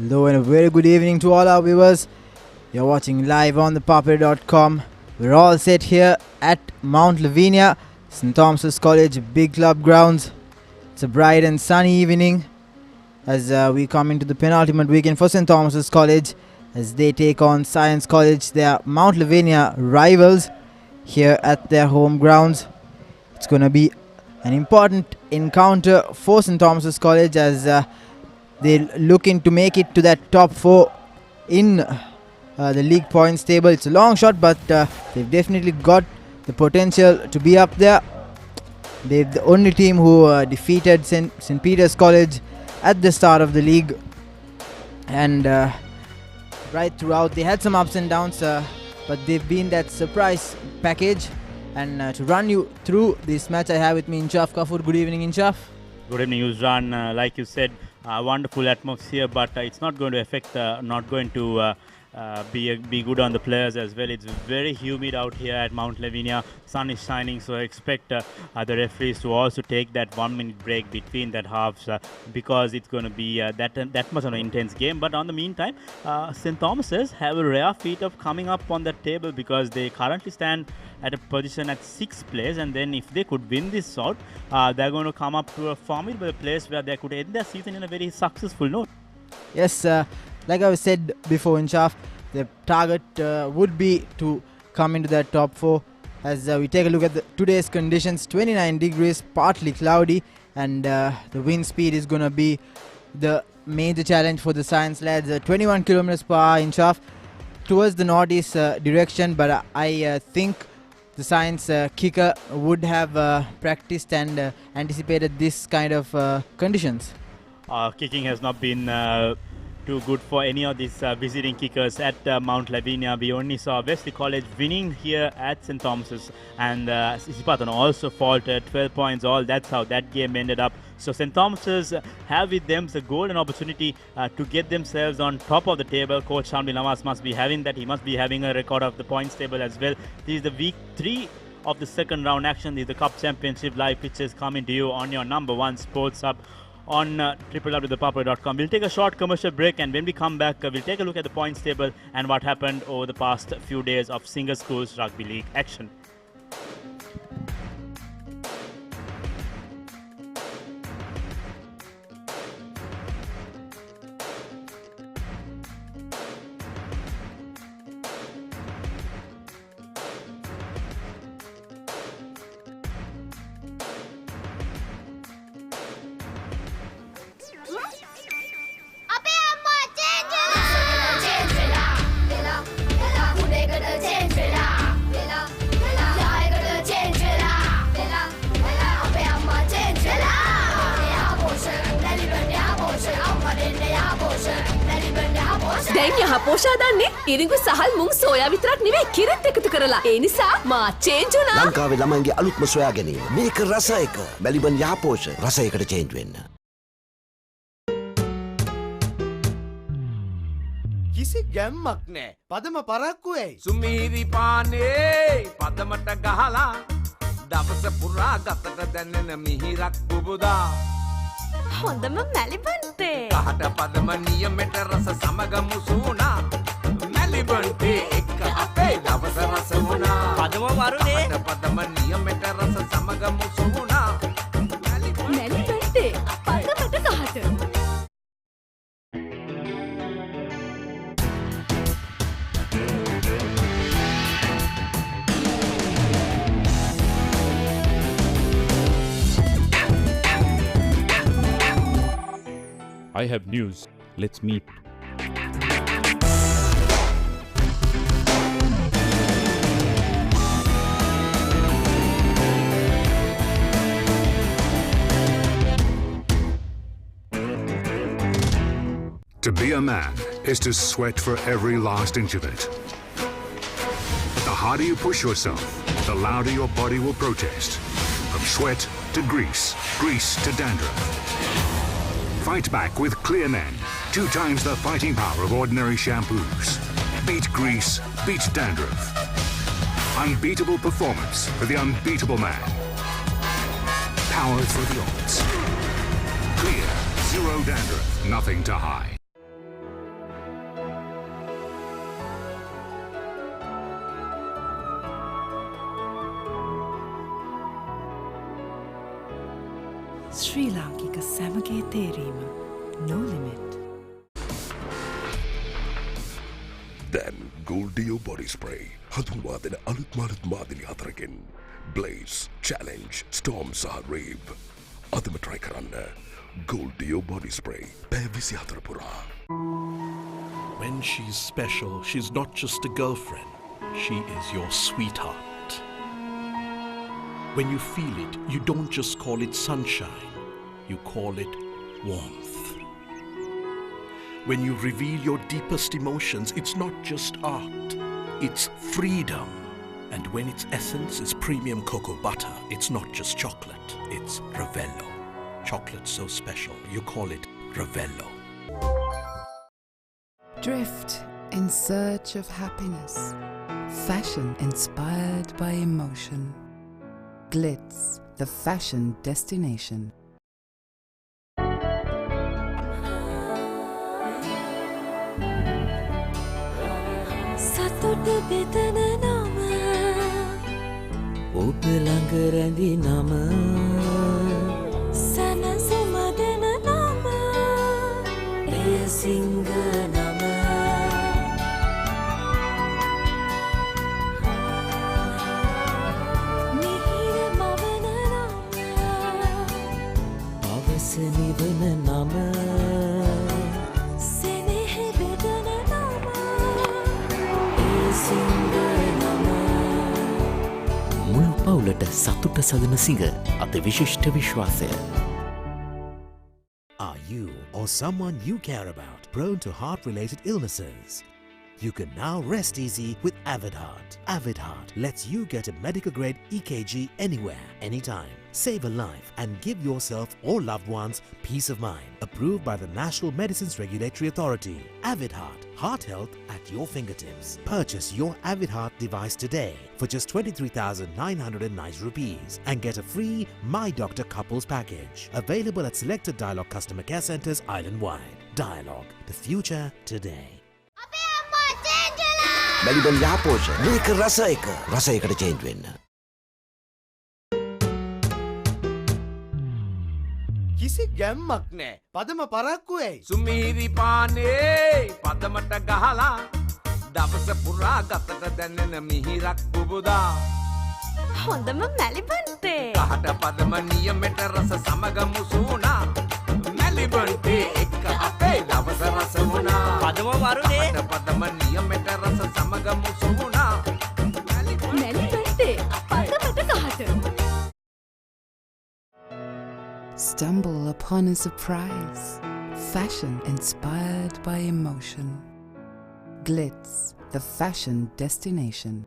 Hello and a very good evening to all our viewers. You're watching live on ThePapare.com. We're all set here at Mount Lavinia, St. Thomas's College Big Club Grounds. It's a bright and sunny evening as we come into the penultimate weekend for St. Thomas's College as they take on Science College. They are Mount Lavinia rivals here at their home grounds. It's going to be an important encounter for St. Thomas's College as they're looking to make it to that top 4 in the league points table. It's a long shot, but they've definitely got the potential to be up there. They're the only team who defeated St. Peter's College at the start of the league, and right throughout they had some ups and downs, but they've been that surprise package. And to run you through this match, I have with me Inshaf Kafur. Good evening, Inshaf. Good evening, Yuzran. Like you said, wonderful atmosphere, but it's not going to affect, not going to be good on the players as well. It's very humid out here at Mount Lavinia. Sun is shining, so I expect the referees to also take that 1 minute break between that halves because it's going to be that much of an intense game. But on the meantime, St. Thomas's have a rare feat of coming up on the table because they currently stand at a position at 6th place, and then if they could win this out, they're going to come up to a formidable place where they could end their season in a very successful note. Yes, like I said before, Inshaf, the target would be to come into that top 4. As we take a look at today's conditions, 29 degrees, partly cloudy, and the wind speed is going to be the major challenge for the Science lads. 21 kilometers per hour, Inshaf, towards the northeast direction, but I think the Science kicker would have practiced and anticipated this kind of conditions. Kicking has not been too good for any of these visiting kickers at Mount Lavinia. We only saw Wesley College winning here at St. Thomas's, and Isipatan also faltered 12 points all. That's how that game ended up. So St. Thomas's have with them the golden opportunity to get themselves on top of the table. Coach Shamli Lamas must be having that. He must be having a record of the points table as well. This is the week 3 of the second round action. This is the Cup Championship. Live pitches coming to you on your number 1 sports hub on www.thepapare.com. We'll take a short commercial break, and when we come back, we'll take a look at the points table and what happened over the past few days of Singer Schools Rugby League action. දැන් යහ පෝෂා දන්නේ ඉරිඟු සහල් මුං soya විතරක් නෙවෙයි කිරිත් එකතු කරලා. ඒ නිසා මා change වුණා. ලංකාවේ ළමයින්ගේ අලුත්ම සොයා ගැනීම. මේක රස එක. මැලිබන් යහපෝෂ රසයකට චේන්ජ් වෙන්න. කිසි ගැම්මක් නෑ. පදම පරක්කු ඇයි? සුමීරි පානේ පදමට ගහලා දවස පුරා ගතට දැනෙන මිහිරක් බුබුදා. හොඳම මැලිබන්ටේ. කහට පදම නියමෙට රස සමග මුසුණා. මැලිබන්ටේ එක්ක අපේ දවස රස වුණා. පදම වරුනේ. කහට පදම නියමෙට රස සමග මුසුණා. මැලිබන්ටේ පදමට ගහට. I have news. Let's meet. To be a man is to sweat for every last inch of it. The harder you push yourself, the louder your body will protest. From sweat to grease, grease to dandruff. Fight back with Clear Men, 2 times the fighting power of ordinary shampoos. Beat grease, beat dandruff. Unbeatable performance for the unbeatable man. Power for the odds. Clear, zero dandruff, nothing to hide. ශ්‍රී ලාංකික සැමගේ තේරීම no limit. Then Gold Dio Body Spray. හඳුන්වා දෙන අලුත් මාළුත් මාදිලි හතරකින්. Blaze, Challenge, Storm සහ Rave. අදම try කරන්න. Gold Dio Body Spray. පැය 24 පුරා. When she's special, she's not just a girlfriend. She is your sweetheart. When you feel it, you don't just call it sunshine. You call it warmth. When you reveal your deepest emotions, it's not just art. It's freedom. And when its essence is premium cocoa butter, it's not just chocolate. It's Ravello. Chocolate so special, you call it Ravello. Drift in search of happiness. Fashion inspired by emotion. Glitz, the fashion destination. සතුට බෙදන නම ඔබ ළඟ රැඳි නම සනසුම දෙන නම එය සිංහ නම මිහිර මවන නම අවස නිවන නම මුළු පවුලට සතුට සදන සිඟ අත විශිෂ්ට විශ්වාසය. Are you or someone you care about prone to heart-related illnesses? You can now rest easy with Avid Heart. Avid Heart lets you get a medical-grade EKG anywhere, anytime. Save a life and give yourself or loved ones peace of mind. Approved by the National Medicines Regulatory Authority. Avid Heart. Heart health at your fingertips. Purchase your Avid Heart device today for just 23,990 rupees and get a free My Doctor Couples package. Available at selected Dialogue customer care centers island-wide. Dialogue. The future today. Melbourne යාපෝෂ මේක රස එක රසයකට change වෙන්න. කිසි ගැම්මක් නෑ. පදම පරක්කු ඇයි? සුමීරි පානේ පදමට ගහලා දවස පුරා ගතට දැනෙන මිහිරක් පුබුදා. හොඳම මැලිබන්තේ. කහට පදම නියමෙට රස සමග මුසුණා. මැලිබන්තේ එක්ක අපේ දවස රස වුණා. පදම වරුනේ. කහට පදම නියමෙට රස සමග මුසුණා. මැලිබන්තේ පදමට කහට. Stumble upon a surprise. Fashion inspired by emotion. Glitz, the fashion destination.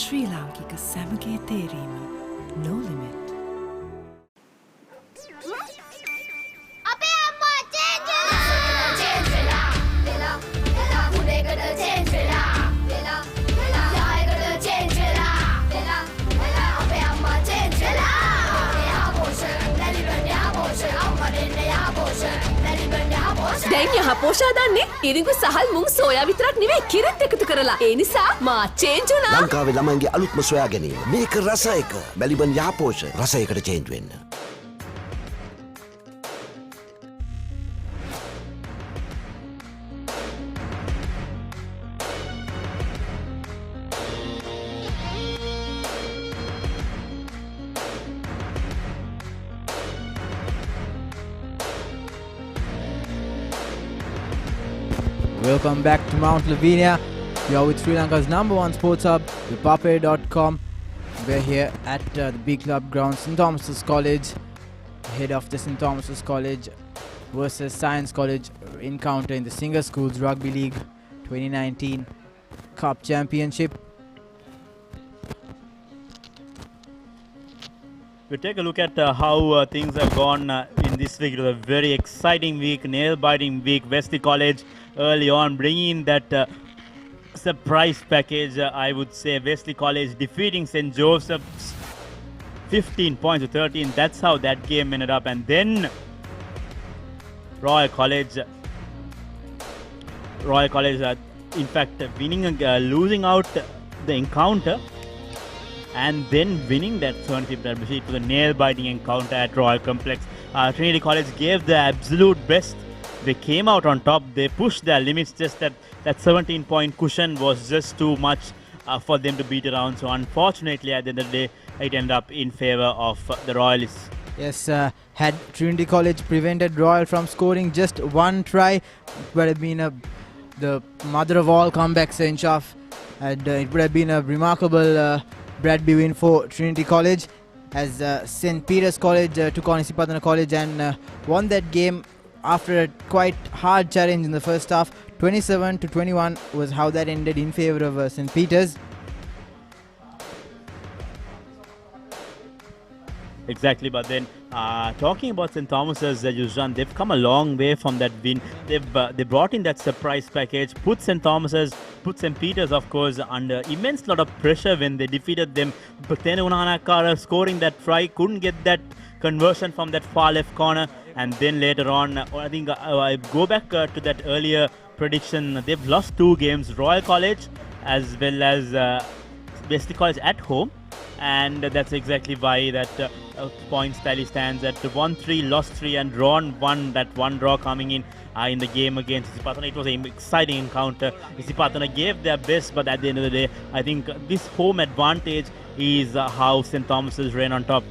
ශ්‍රී ලාංකික සැමගේ තේරීම no limit. දැන් යහපෝෂා දන්නේ ඉරිඟු සහල් මුං සෝයා විතරක් නෙවෙයි කිරිත් එකතු කරලා. ඒ නිසා මා චේන්ජ් වුණා. ලංකාවේ ළමයින්ගේ අලුත්ම සොයා ගැනීම. මේක රස එක. මෙලිබන් යාපෝෂ රසයකට චේන්ජ් වෙන්න. Welcome back to Mount Lavinia. We are with Sri Lanka's #1 sports hub, ThePapare.com. We're here at the Big Club Grounds, St. Thomas's College, head of the St. Thomas's College versus Science College encounter in the Singer Schools Rugby League 2019 Cup Championship. We'll take a look at how things have gone in this week. It was a very exciting week, nail-biting week. Wesley College early on bringing that surprise package, I would say. Wesley College defeating St. Joseph's 15 points to 13. That's how that game ended up. And then Royal College Royal College, in fact, losing out the encounter and then winning that 75th WC. It was a nail-biting encounter at Royal Complex. Trinity College gave the absolute best. They came out on top. They pushed their limits. Just that 17-point cushion was just too much for them to beat around. So unfortunately, at the end of the day, it ended up in favour of the Royalists. Yes, had Trinity College prevented Royal from scoring just one try, it would have been the mother of all comebacks in Shaf, and it would have been a remarkable Bradby win for Trinity College, as St. Peter's College took on Isipatana College and won that game after a quite hard challenge in the first half. 27-21 was how that ended in favour of St. Peter's. Exactly, but then talking about St. Thomas's, Yuzhan, they've come a long way from that win. They brought in that surprise package, put St. Peter's, of course, under immense lot of pressure when they defeated them. But then Unanakara scoring that try, couldn't get that conversion from that far left corner, and then later on, I think I go back to that earlier prediction. They've lost 2 games, Royal College as well as Wesley College at home. And that's exactly why that points tally stands at 1-3, lost 3 and drawn 1. That 1 draw coming in the game against Isipatana. It was an exciting encounter. Isipatana gave their best, but at the end of the day, I think this home advantage is how St. Thomas's ran on top.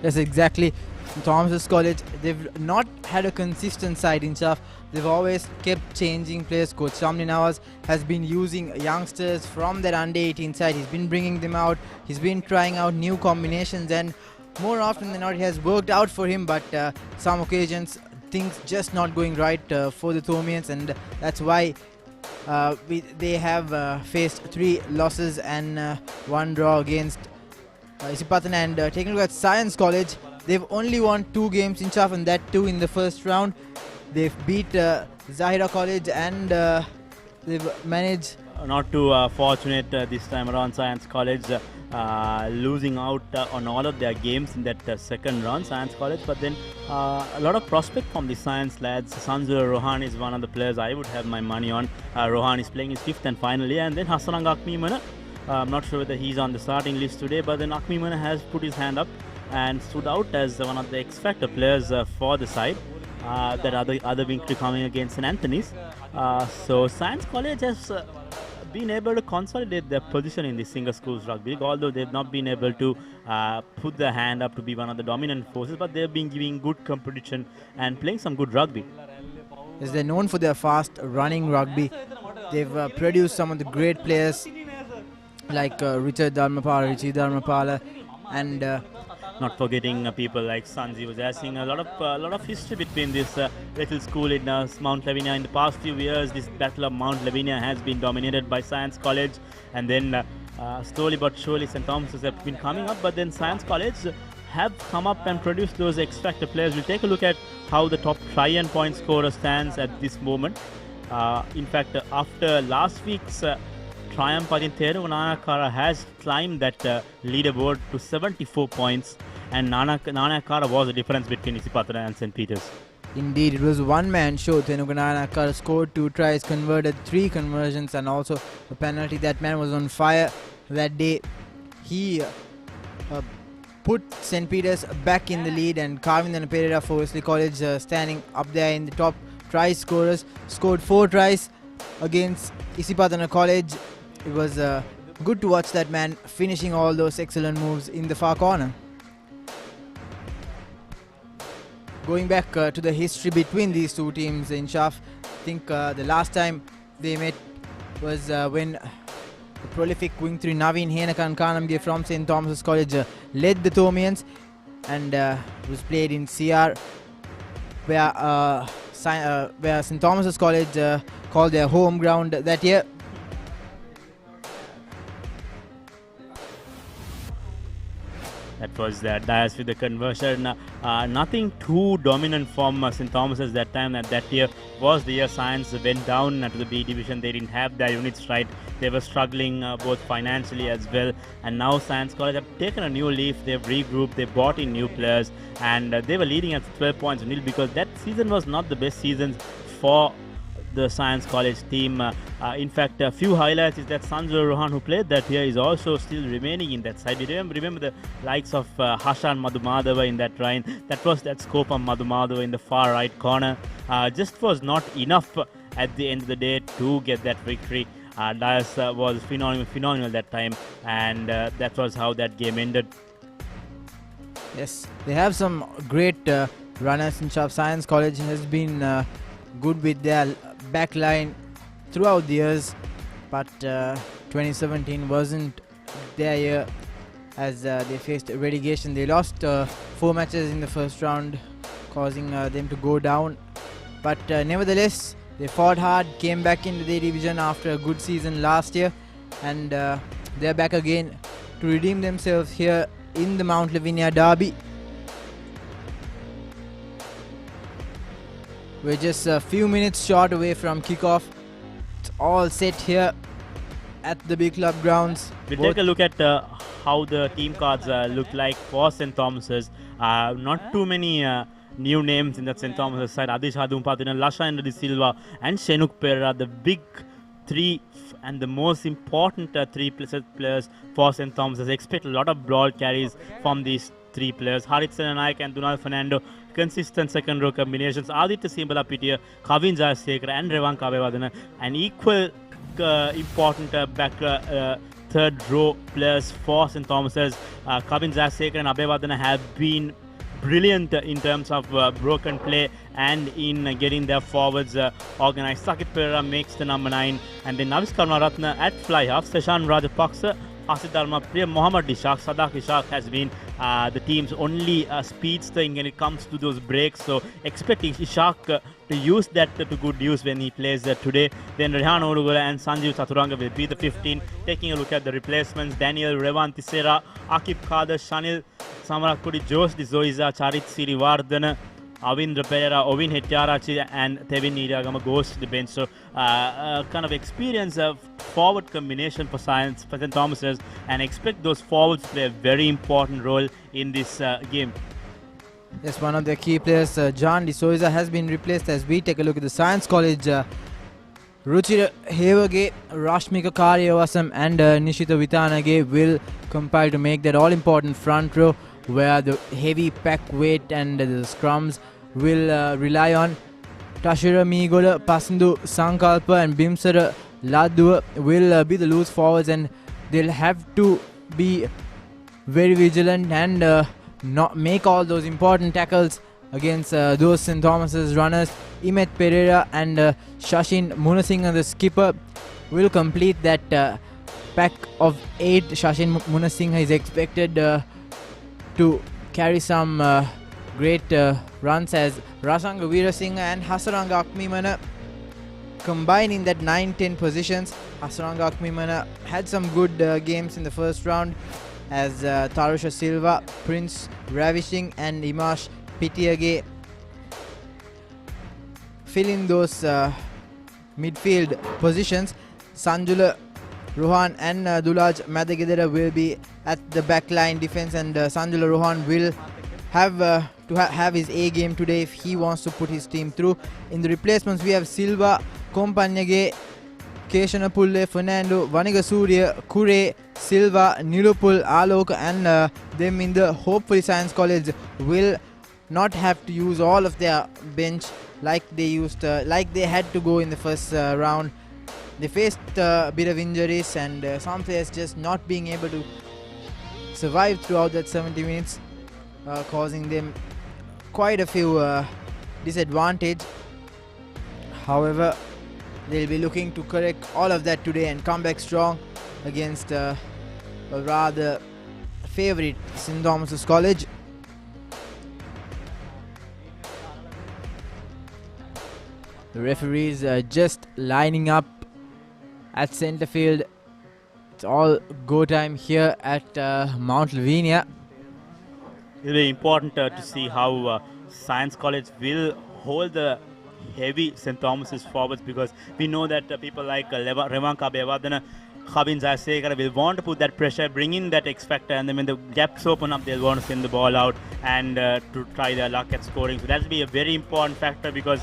Yes, exactly. St. Thomas's College, they've not had a consistent side in Shaf. They've always kept changing players. Coach Shamli Nawaz has been using youngsters from that under-18 side. He's been bringing them out. He's been trying out new combinations, and more often than not, it has worked out for him. But some occasions, things just not going right for the Thomians, and that's why they have faced 3 losses and 1 draw against Isipatana. And taking a look at Science College, they've only won 2 games in Shaf, and that 2 in the first round. They've beat Zahira College, and they've managed... Not too fortunate this time around, Science College losing out on all of their games in that second round, Science College. But then a lot of prospect from the Science lads. Sanzur Rohan is one of the players I would have my money on. Rohan is playing his 5th and final year. And then Hassanang Akmimana, I'm not sure whether he's on the starting list today, but then Akmimana has put his hand up and stood out as one of the X-Factor players for the side. That other victory coming against St. Anthony's. So Science College has been able to consolidate their position in the Singer Schools Rugby League, although they've not been able to put their hand up to be one of the dominant forces, but they've been giving good competition and playing some good rugby. Yes, they're known for their fast running rugby. They've produced some of the great players like Richie Dharmapala, and not forgetting people like Sanji was asking a lot of history between this little school in Mount Lavinia. In the past few years, this battle of Mount Lavinia has been dominated by Science College, and then slowly but surely St. Thomas's have been coming up, but then Science College have come up and produced those X-Factor players. We'll take a look at how the top try and point scorer stands at this moment. In fact, after last week's triumph, Teru Nanakara has climbed that leaderboard to 74 points, and Nanakara was the difference between Isipatana and St. Peter's. Indeed, it was a one-man show. Nanakara scored 2 tries, converted 3 conversions, and also a penalty. That man was on fire that day. He put St. Peter's back in the lead, and Carvin Pereira for Wesley College standing up there in the top try scorers. Scored 4 tries against Isipatana College. It was good to watch that man finishing all those excellent moves in the far corner. Going back to the history between these 2 teams in Shaf, I think the last time they met was when the prolific wing 3 Naveen Henakan Kanamge from St. Thomas's College led the Thomians, and was played in CR, where St. Thomas's College called their home ground that year. That was that Dias with the conversion. Nothing too dominant from St. Thomas's that time. That year was the year Science went down to the B division. They didn't have their units right. They were struggling both financially as well. And now Science College have taken a new leaf. They've regrouped. They brought in new players, and they were leading at 12 points nil, because that season was not the best season for the Science College team. In fact, a few highlights is that Sanjay Rohan, who played that year, is also still remaining in that side. We remember the likes of Hashan Madhumadava in that line. That was that scope of Madhumadava in the far right corner. Just was not enough at the end of the day to get that victory. Dias was phenomenal that time, and that was how that game ended. Yes, they have some great runners in shop. Science College has been good with their back line throughout the years, but 2017 wasn't their year as they faced relegation. They lost 4 matches in the first round, causing them to go down, but nevertheless they fought hard, came back into the division after a good season last year, and they're back again to redeem themselves here in the Mount Lavinia derby. We're just a few minutes short away from kickoff. It's all set here at the Big Club Grounds. We'll take a look at how the team cards look like for St. Thomas's. Not too many new names in that St. Thomas's side. Adish Hadumpathina, Lashandra De Silva and Shenuk Pereira, the big three and the most important 3 players for St. Thomas's. Expect a lot of ball carries from these 3 players. Harit Senanaik and Dunal Fernando, consistent second row combinations. Aditya Simbala Pitia, Kavin Jayasekara and Revan Kabevadana, and equal important back third row players for St. Thomas's. Kavin Jayasekara and Abevadana have been brilliant in terms of broken play and in getting their forwards organized. Sakit Pereira makes the number 9, and then Navis Karnaratna at fly half. Seshan Rajapaksa, Asid Dharma, Priya Mohammad Ishaq, Sadak Ishaq has been the team's only speedster when it comes to those breaks. So expect Ishaq to use that to good use when he plays today. Then Rehan Odugola and Sanjeev Chaturanga will be the 15. Taking a look at the replacements: Daniel Revan Tisera, Akib Kader, Shanil Samarakudi, Josh De Zoiza, Charit Sirivardhana, Avindra Pereira, Ovin Hettiarachi and Tevin Niragama goes to the bench. So kind of experience of forward combination for St. Thomas's, and expect those forwards to play a very important role in this game. Yes, one of the key players, John De Souza, has been replaced. As we take a look at the Science College, Ruchira Hevage, Rashmika Karyavasam and Nishita Vitanage will compile to make that all-important front row, where the heavy pack weight and the scrums will rely on. Tashira Migola, Pasandu Sankalpa and Bimsara Ladua will be the loose forwards, and they'll have to be very vigilant and not make all those important tackles against those St. Thomas's runners. Imet Pereira and Shashin Munasinghe, the skipper, will complete that pack of 8. Shashin Munasinghe is expected to carry some great runs, as Rasanga Veerasinghe and Hasaranga Akmimana combine in that 9-10 positions. Hasaranga Akmimana had some good games in the first round, as Tarusha Silva, Prince Ravishing and Imash Pitiage fill in those midfield positions. Sanjula Rohan and Dulaj Madagedera will be at the backline defense, and Sanjula Rohan will have to have his A game today if he wants to put his team through. In the replacements, we have Silva, Kompanyage, Keshana Pulle, Fernando, Vaniga Surya, Kure, Silva, Nilupul, Alok, and them in the hopefully Science College will not have to use all of their bench like they used, like they had to go in the first round. They faced a bit of injuries, and some players just not being able to survive throughout that 70 minutes, causing them quite a few disadvantage. However, they'll be looking to correct all of that today and come back strong against a rather favourite St. Thomas's College. The referees are just lining up at centre field. It's all go time here at Mount Lavinia. It'll be important to see how Science College will hold the heavy St. Thomas's forwards, because we know that people like Revan Kabevadana Khabin Jayasekara will want to put that pressure, bring in that X factor, and then when the gaps open up, they'll want to send the ball out and to try their luck at scoring. So that'll be a very important factor because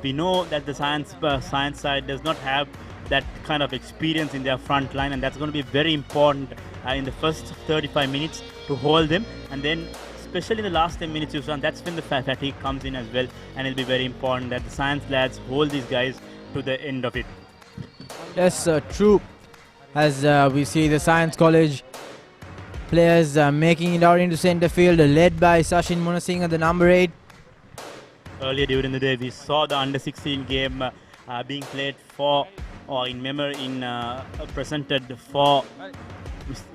we know that the science side does not have that kind of experience in their front line, and that's going to be very important in the first 35 minutes to hold them, and then especially in the last 10 minutes, that's when the fatigue comes in as well, and it'll be very important that the science lads hold these guys to the end of it. Yes, true. As we see the Science College players making it out into centre field, led by Sachin Munasinghe, the number 8. Earlier during the day, we saw the under-16 game being played for, or in memory, presented for,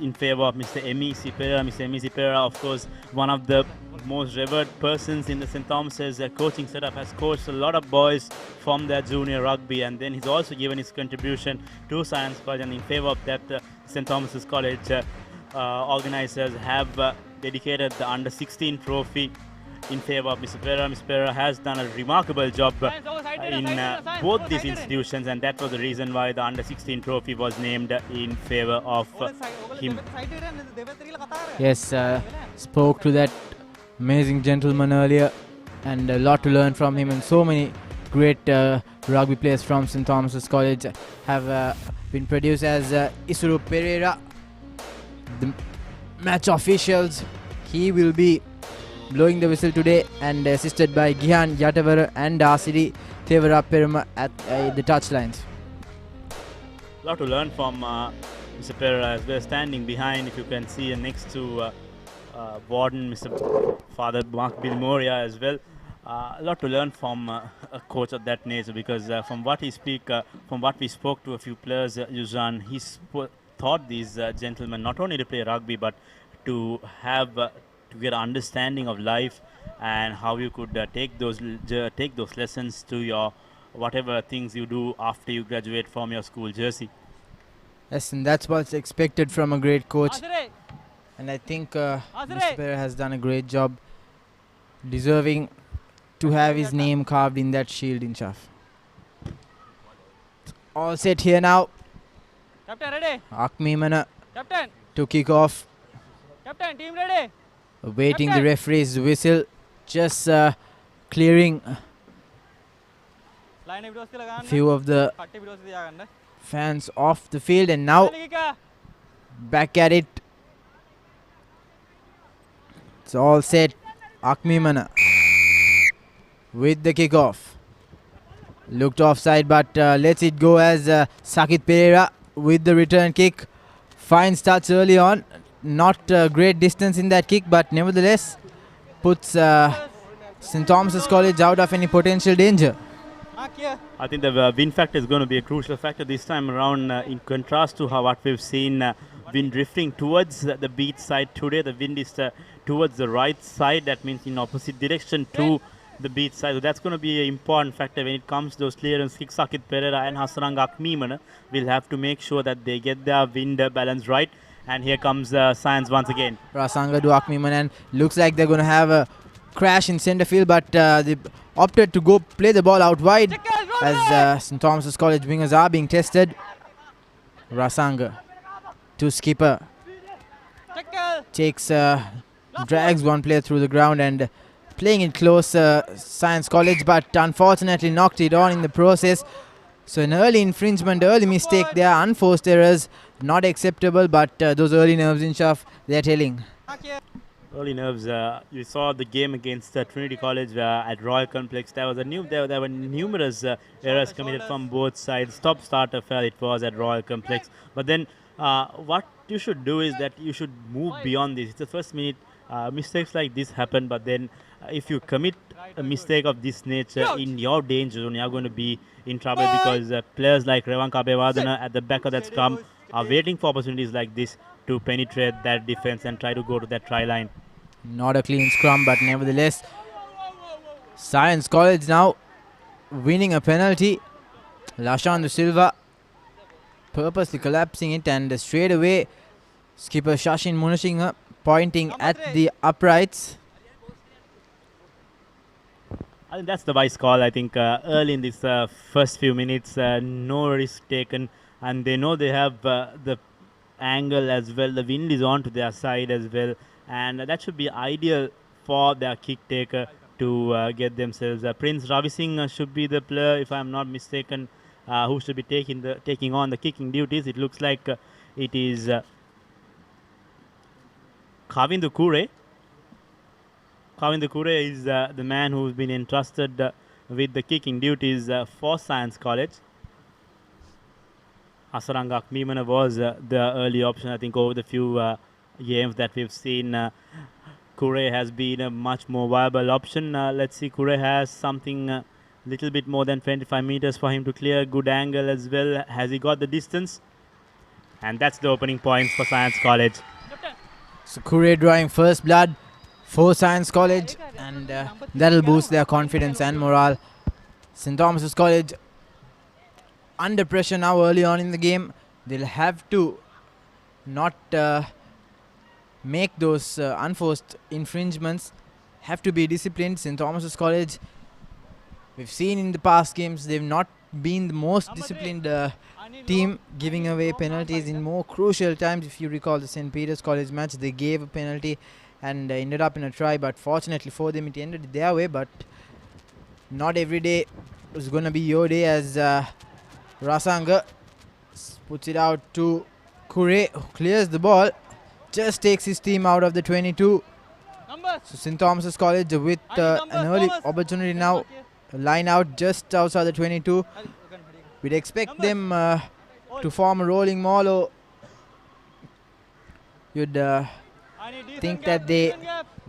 in favour of Mr. Emi Sipera. Mr. Emi Sipera, of course, one of the most revered persons in the St. Thomas's coaching setup, has coached a lot of boys from their junior rugby, and then he's also given his contribution to Science College, and in favour of that, St. Thomas's College organisers have dedicated the under-16 trophy in favour of Mr. Pera. Mr. Pera has done a remarkable job in both these institutions, and that was the reason why the under-16 trophy was named in favour of him. Yes, spoke to that amazing gentleman earlier, and a lot to learn from him, and so many great rugby players from St. Thomas's College have been produced. As Isuru Pereira, the match officials, he will be blowing the whistle today, and assisted by Gihan Yatavara and Asiri Thevara Peruma at the touchlines. A lot to learn from Mr. Pereira as well, standing behind, if you can see, next to Warden, Mr. Father Mark Bill Moria as well. A lot to learn from a coach of that nature, because from what we spoke to a few players, Yuzan, he taught these gentlemen not only to play rugby, but to have to get an understanding of life and how you could take those lessons to your whatever things you do after you graduate from your school jersey. Yes, and that's what's expected from a great coach. And I think Mr. Pereira has done a great job, deserving to have his name carved in that shield in chaff. All set here now. Captain ready. Akmi Mana Captain to kick off. Captain, team ready. Awaiting the referee's whistle, just clearing a few of the fans off the field, and now back at it. It's all set. Akmi Mana with the kickoff. Looked offside, but lets it go as Sakit Pereira with the return kick. Fine starts early on. Not great distance in that kick, but nevertheless puts St. Thomas's College out of any potential danger. I think the wind factor is going to be a crucial factor this time around, in contrast to what we've seen wind drifting towards the beach side today. The wind is towards the right side, that means in opposite direction to the beach side. So that's going to be an important factor when it comes to those clearance kicks. Sakit Pereira and Hasarang Akmi Mana will have to make sure that they get their wind balance right. And here comes Science once again. Rasanga to Akmi Mana, and looks like they're going to have a crash in centre field, but they opted to go play the ball out wide as St. Thomas's College wingers are being tested. Rasanga to skipper. Takes, drags one player through the ground and playing it close, Science College, but unfortunately knocked it on in the process. So an early infringement, early mistake there, unforced errors, not acceptable, but those early nerves in Shaf, they're telling. Early nerves, you saw the game against Trinity College at Royal Complex. There were numerous errors committed from both sides. Stop-start affair it was at Royal Complex. But then what you should do is that you should move beyond this. It's the first minute. Mistakes like this happen, but then if you commit a mistake of this nature in your danger zone, you're going to be in trouble, because players like Revan Kabewardena at the back of that scrum are waiting for opportunities like this to penetrate that defense and try to go to that try line. Not a clean scrum, but nevertheless, Science College now winning a penalty. Lashan Silva purposely collapsing it, and straight away skipper Sachin Munasinghe pointing at the uprights. I think that's the wise call. I think early in this first few minutes, no risk taken and they know they have the angle as well. The wind is on to their side as well, and that should be ideal for their kick taker to get themselves. Prince Ravi Singh should be the player, if I'm not mistaken, who should be taking on the kicking duties. It looks like it is Kavindu Kure. Kavindu Kure is the man who's been entrusted with the kicking duties for Science College. Asaranga Akmimana was the early option, I think, over the few games that we've seen. Kure has been a much more viable option. Let's see, Kure has something little bit more than 25 meters for him to clear. Good angle as well. Has he got the distance? And that's the opening points for Science College. So Kure drawing first blood for Science College, and that'll boost their confidence and morale. St. Thomas's College under pressure now early on in the game. They'll have to not make those unforced infringements, have to be disciplined. St. Thomas's College, we've seen in the past games, they've not been the most disciplined team, giving away penalties in more crucial times. If you recall the St. Peter's College match, they gave a penalty and ended up in a try, but fortunately for them it ended their way. But not every day was going to be your day, as Rasanga puts it out to Kure, who clears the ball, just takes his team out of the 22. So St. Thomas's College with an early opportunity now. Line out just outside the 22. We'd expect them to form a rolling maul, or you'd think that they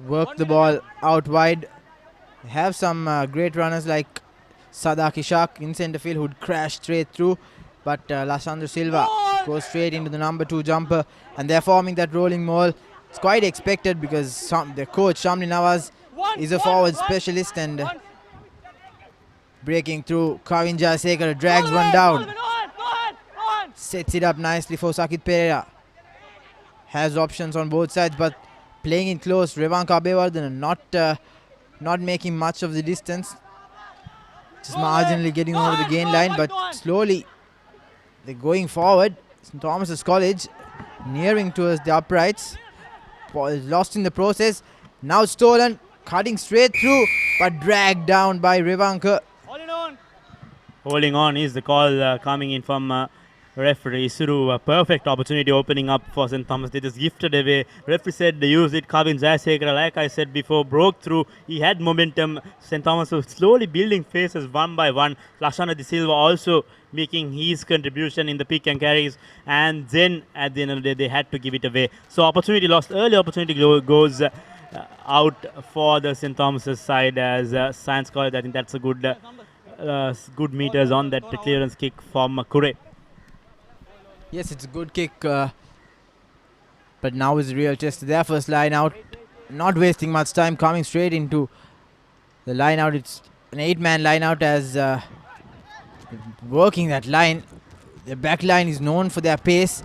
work the ball out wide. They have some great runners like Sadaki Shak in centre field who'd crash straight through, but Lasandro Silva goes straight into the number 2 jumper, and they're forming that rolling maul. It's quite expected because their coach Shamli Nawaz is a forward specialist, and breaking through, Kavin Jayasekara drags one down, sets it up nicely for Sakit Pereira. Has options on both sides, but playing it close. Revanka Abevardhana not making much of the distance, just marginally getting over the gain line, but slowly they're going forward. St. Thomas's College nearing towards the uprights. Ball is lost in the process. Now stolen, cutting straight through, but dragged down by Revanka. Holding on is the call coming in from referee Suru. A perfect opportunity opening up for St. Thomas. They just gifted away. Referee said they used it. Kavin Jayasekara, like I said before, broke through. He had momentum. St. Thomas was slowly building faces one by one. Lashana De Silva also making his contribution in the pick and carries. And then at the end of the day, they had to give it away. So opportunity lost. Early opportunity goes out for the St. Thomas's side, as Science College. I think that's a good meters on that clearance kick from Kure. Yes, it's a good kick, but now is the real test. Their first line out, not wasting much time, coming straight into the line out. It's an 8-man line out, as working that line. The back line is known for their pace,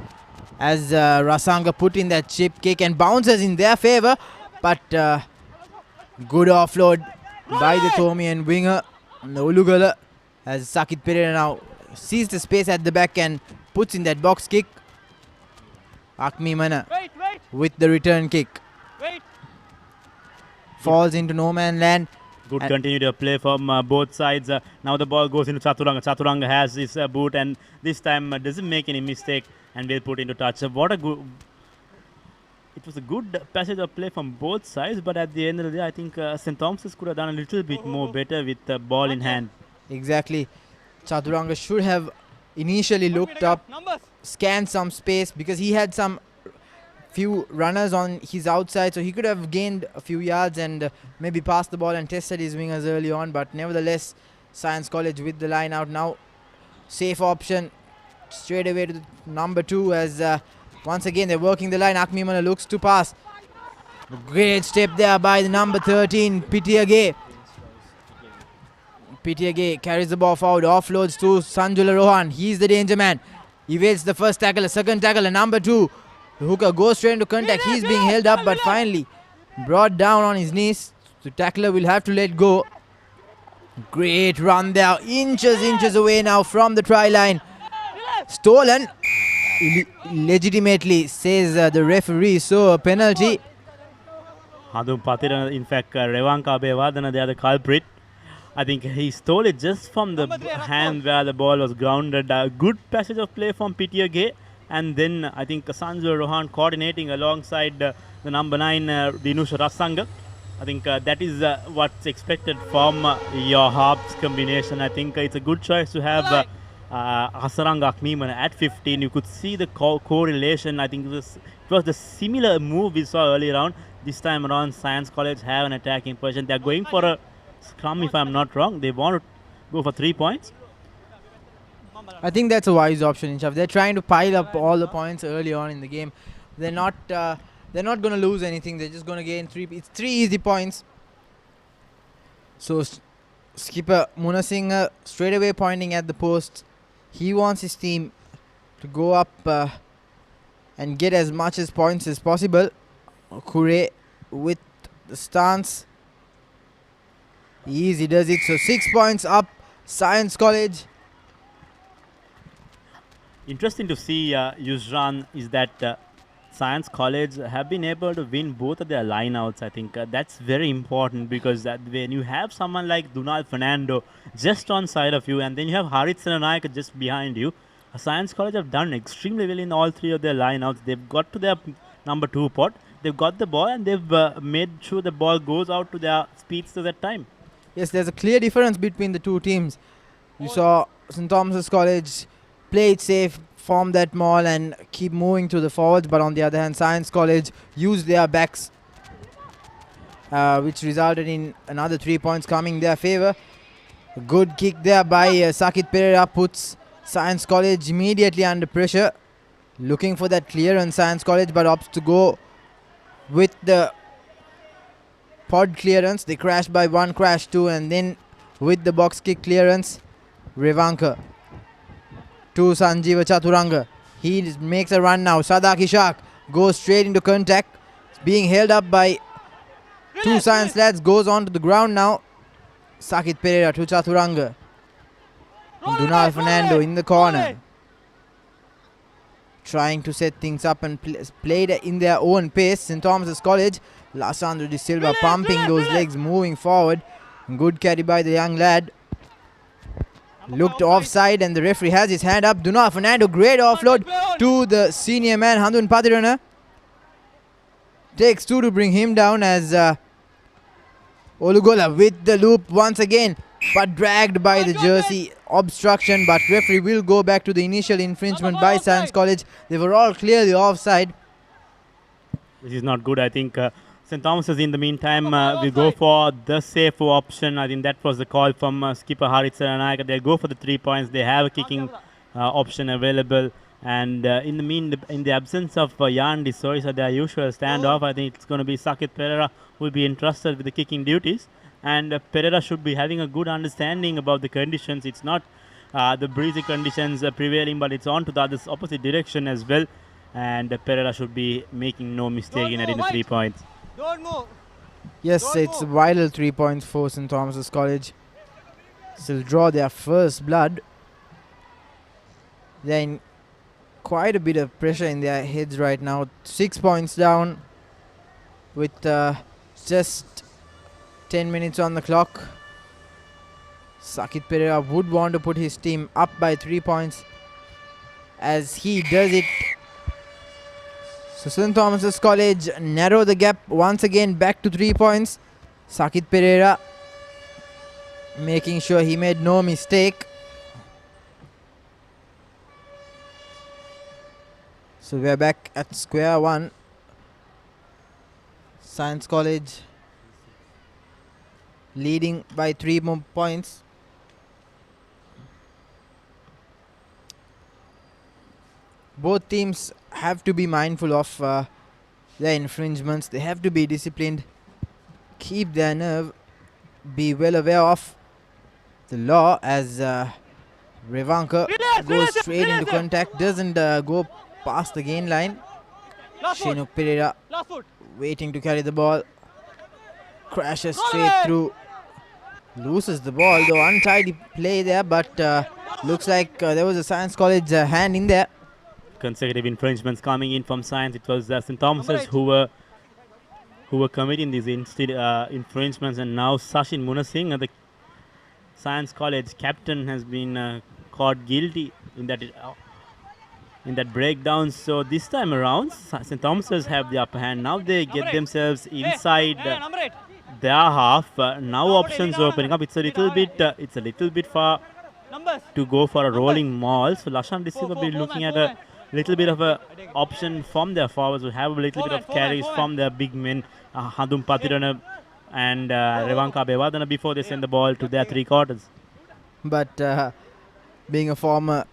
as Rasanga put in that chip kick and bounces in their favour, but good offload by the Thomian winger, the Ulugala, as Sakit Pereira now sees the space at the back and puts in that box kick. Akmi Mana with the return kick. Falls into no man land. Good continuity of play from both sides. Now the ball goes into Chaturanga. Chaturanga has his boot, and this time doesn't make any mistake and will put into touch. What a good... It was a good passage of play from both sides, but at the end of the day, I think St. Thomas's could have done a little bit more better with the ball in hand. Exactly. Chaturanga should have initially looked up, scanned some space, because he had some few runners on his outside, so he could have gained a few yards and maybe passed the ball and tested his wingers early on. But nevertheless, Science College with the line out now. Safe option straight away to the number 2, as once again they're working the line. Akmimana looks to pass. Great step there by the number 13, Pitiage. Pitiage carries the ball forward, offloads to Sanjula Rohan. He's the danger man. Evades the first tackle, a second tackle, a number 2. The hooker goes straight into contact. He's being held up, but finally brought down on his knees. The tackler will have to let go. Great run there. Inches away now from the try line. stolen legitimately, says the referee. So a penalty. Hadum Patira, in fact, Revanka Bevadana, they are the culprit. I think he stole it just from the hand where the ball was grounded. A good passage of play from Pitya Gay. And then I think Sanju Rohan coordinating alongside the number 9, Dinusha Rasanga. I think that is what's expected from your halves combination. I think it's a good choice to have Hasarang Akmeeman at 15. You could see the correlation. I think it was the similar move we saw earlier on. This time around, Science College have an attacking position. They're going for a scrum, if I'm not wrong. They want to go for 3 points. I think that's a wise option, Inshaf. They're trying to pile up all the points early on in the game. They're not going to lose anything. They're just going to gain 3. It's 3 easy points. So skipper Muna Singh straight away pointing at the post. He wants his team to go up and get as much as points as possible. Kure with the stance. Easy does it. So 6 points up. Science College. Interesting to see, Yusran, is that Science College have been able to win both of their lineouts. I think that's very important, because when you have someone like Dunal Fernando just on side of you, and then you have Harit Senanayak just behind you, Science College have done extremely well in all 3 of their lineouts. They've got to their number 2 pot, they've got the ball, and they've made sure the ball goes out to their speedsters at time. Yes, there's a clear difference between the two teams. You saw St. Thomas's College play it safe, form that maul and keep moving to the forwards, but on the other hand, Science College used their backs, which resulted in another 3 points coming their favour. A good kick there by Sakit Pereira puts Science College immediately under pressure, looking for that clearance. Science College but opts to go with the pod clearance. They crash by 1, crash 2, and then with the box kick clearance, Revanka to Sanjeeva Chaturanga. He makes a run now. Sadak Ishak goes straight into contact. It's being held up by 2 Science lads. Goes on to the ground now. Sakit Pereira to Chaturanga. Dunal Fernando in the corner, trying to set things up and played in their own pace. St. Thomas's College, Lasandro De Silva pumping those legs, moving forward. Good carry by the young lad. Looked offside and the referee has his hand up. Dunal Fernando, great offload to the senior man, Handun Patirana. Takes 2 to bring him down as Olugola with the loop once again, but dragged by the jersey obstruction. But referee will go back to the initial infringement by Science College. They were all clearly offside. This is not good. I think St. Thomas's in the meantime will go for the safe option. I think that was the call from skipper Harit Senanayak. They'll go for the 3 points. They have a kicking option available. And in the absence of Jan De Soisa, their usual standoff, I think it's going to be Sakit Pereira who will be entrusted with the kicking duties. And Pereira should be having a good understanding about the conditions. It's not the breezy conditions prevailing, but it's on to the opposite direction as well. And Pereira should be making no mistake in adding the 3 points. Don't move. Yes, it's vital 3 points for St. Thomas's College. Still draw their first blood. They're in quite a bit of pressure in their heads right now. 6 points down with just 10 minutes on the clock. Sakit Pereira would want to put his team up by 3 points, as he does it. So St. Thomas's College narrow the gap once again back to 3 points. Sakit Pereira making sure he made no mistake. So we're back at square one. Science College leading by 3 more points. Both teams have to be mindful of their infringements. They have to be disciplined, keep their nerve, be well aware of the law, as Revanka goes straight into contact, doesn't go past the gain line. Shinuk Pereira waiting to carry the ball, crashes straight through, loses the ball, though untidy play there, but Looks like there was a Science College hand in there. Consecutive infringements coming in from Science. It was St. Thomas's who were committing these infringements, and now Sachin Munasinghe, the Science College captain, has been caught guilty in that breakdown. So this time around, St. Thomas's have the upper hand. Now they get themselves inside their half. Now options opening up. It's a little bit far to go for a rolling maul. So Lashan Dissi will be looking at a little bit of a option from their forwards. Will have a little bit of carries from their big men, Handum Patirana and Revanka Bevadana, before they send the ball to their three quarters. But being a former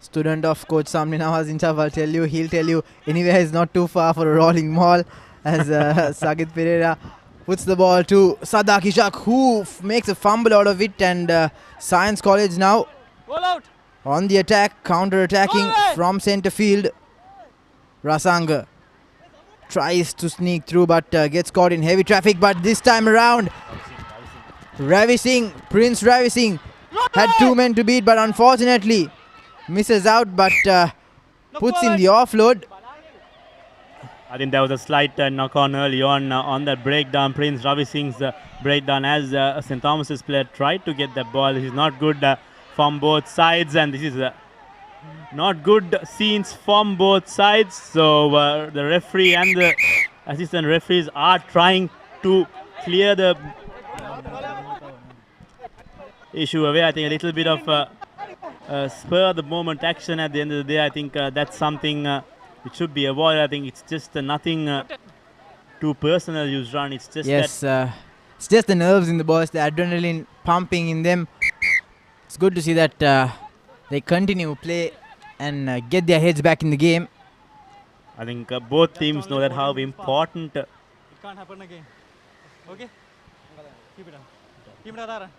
student of Coach Samni Nawaz Incha, he'll tell you anywhere is not too far for a rolling maul, as Sagit Pereira puts the ball to Sadak Ishak, who makes a fumble out of it, and Science College now on the attack, counter-attacking from centre field. Rasanga tries to sneak through, but gets caught in heavy traffic. But this time around, Prince Ravi Singh had two men to beat, but unfortunately misses out, but puts in the offload. I think there was a slight knock on early on that breakdown. Prince Ravi Singh's breakdown, as St. Thomas's player tried to get that ball. This is not good from both sides, and this is not good scenes from both sides. So the referee and the assistant referees are trying to clear the issue away. I think a little bit of spur the moment action at the end of the day. I think that's something it should be avoided. I think it's just nothing too personal, Yusran. It's just it's just the nerves in the boys, the adrenaline pumping in them. It's good to see that they continue play and get their heads back in the game. I think both teams know that how important. It can't happen again. Okay? Keep it up. Keep it up.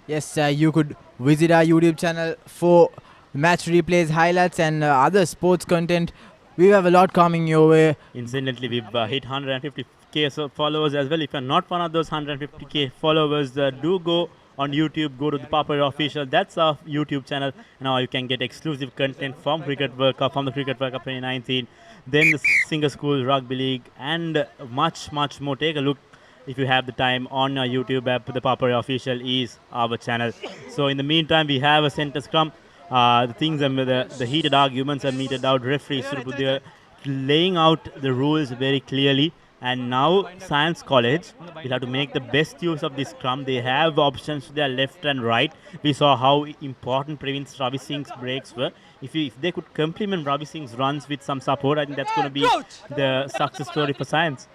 Yes, you could visit our YouTube channel for match replays, highlights, and other sports content. We have a lot coming your way. Incidentally, we've hit 150k followers as well. If you're not one of those 150k followers, do go on YouTube, go to the Papare official. That's our YouTube channel. Now you can get exclusive content from Cricket World Cup, from the Cricket World Cup 2019, then the Singer Schools Rugby League, and much more. Take a look if you have the time on our YouTube app. The Papare official is our channel. So in the meantime, we have a centre scrum. The heated arguments are meted out. Referees they're laying out the rules very clearly. And now Science College will have to make the best use of this scrum. They have options to their left and right. We saw how important Prince Ravi Singh's breaks were. If they could complement Ravi Singh's runs with some support, I think that's going to be the success story for Science.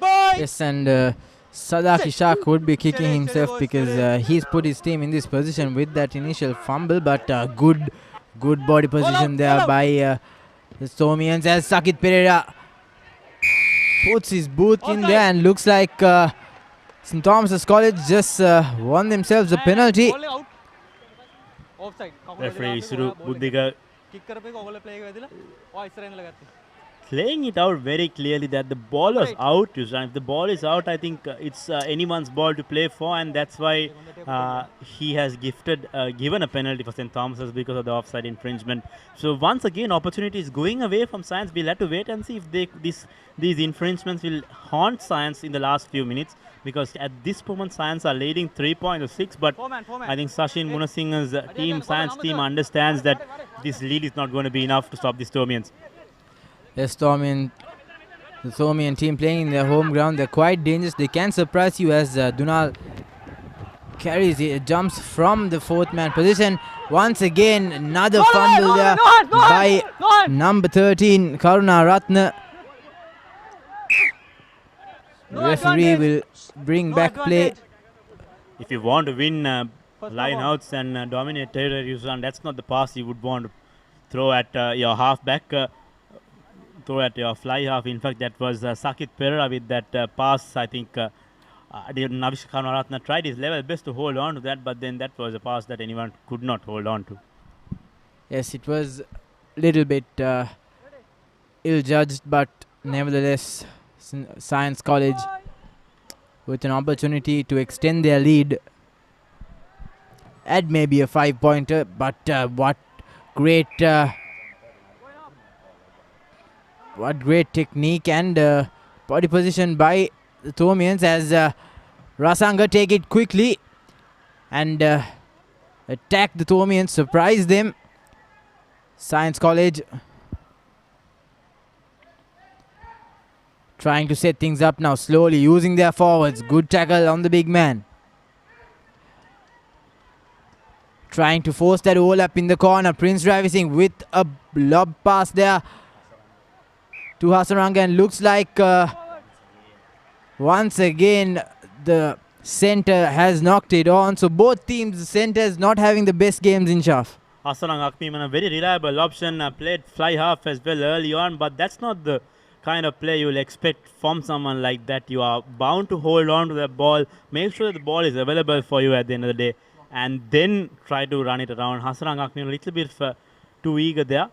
Yes, and Sadak Ishak would be kicking himself because he's put his team in this position with that initial fumble, but good body position there by the Stormians, as Sakit Pereira puts his boot in there, and looks like St. Thomas's College just won themselves a penalty. Referee Isuru Buddhiga playing it out very clearly that the ball was out. If the ball is out, I think it's anyone's ball to play for, and that's why he has given a penalty for St. Thomas's because of the offside infringement. So once again, opportunity is going away from Science. We'll have to wait and see if these infringements will haunt Science in the last few minutes, because at this moment Science are leading 3 points to 6, but I think Sachin Munasinghe's team, Science team, understands that this lead is not going to be enough to stop the Stormians. The Stormian team playing in their home ground, they're quite dangerous. They can surprise you, as Dunal carries it, jumps from the fourth man position. Once again, another fumble there by number 13, Karuna Ratna. The referee will bring back play. If you want to win line-outs and dominate territory, that's not the pass you would want to throw at your half-back. Throw at your fly half. In fact, that was Sakit Pereira with that pass. I think Navish Karnaratna tried his level best to hold on to that, but then that was a pass that anyone could not hold on to. Yes, it was a little bit ill-judged, but nevertheless, Science College with an opportunity to extend their lead. at maybe a 5-pointer, but what great technique and body position by the Thomians as Rasanga take it quickly and attack the Thomians, surprise them. Science College trying to set things up now slowly, using their forwards. Good tackle on the big man. Trying to force that overlap in the corner. Prince Ravising with a lob pass there to Hasaranga, and looks like once again the centre has knocked it on. So both teams, the centres not having the best games in Shaf. Hasaranga Akmiman, a very reliable option, played fly half as well early on, but that's not the kind of play you'll expect from someone like that. You are bound to hold on to the ball, make sure that the ball is available for you at the end of the day, and then try to run it around. Hasaranga Akmiman a little bit too eager there.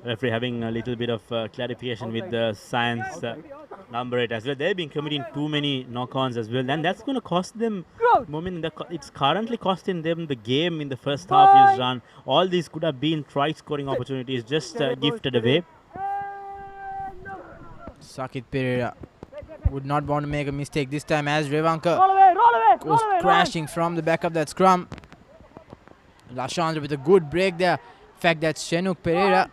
Referee having a little bit of clarification with the Science number 8 as well. They've been committing too many knock-ons as well, and that's going to cost them momentum. It's currently costing them the game in the first half. Is run. All these could have been try-scoring opportunities, just gifted away. Sakit Pereira would not want to make a mistake this time as Revanka goes crashing from the back of that scrum. Lashandra with a good break there. In fact, that's Shenuk Pereira.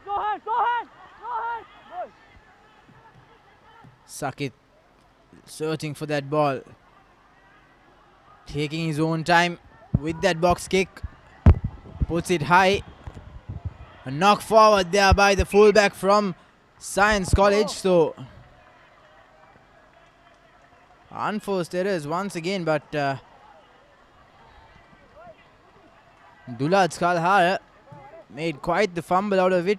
Sakit searching for that ball. Taking his own time with that box kick. Puts it high. A knock forward there by the fullback from Science College. So unforced errors once again, but Dulad Skalhara made quite the fumble out of it.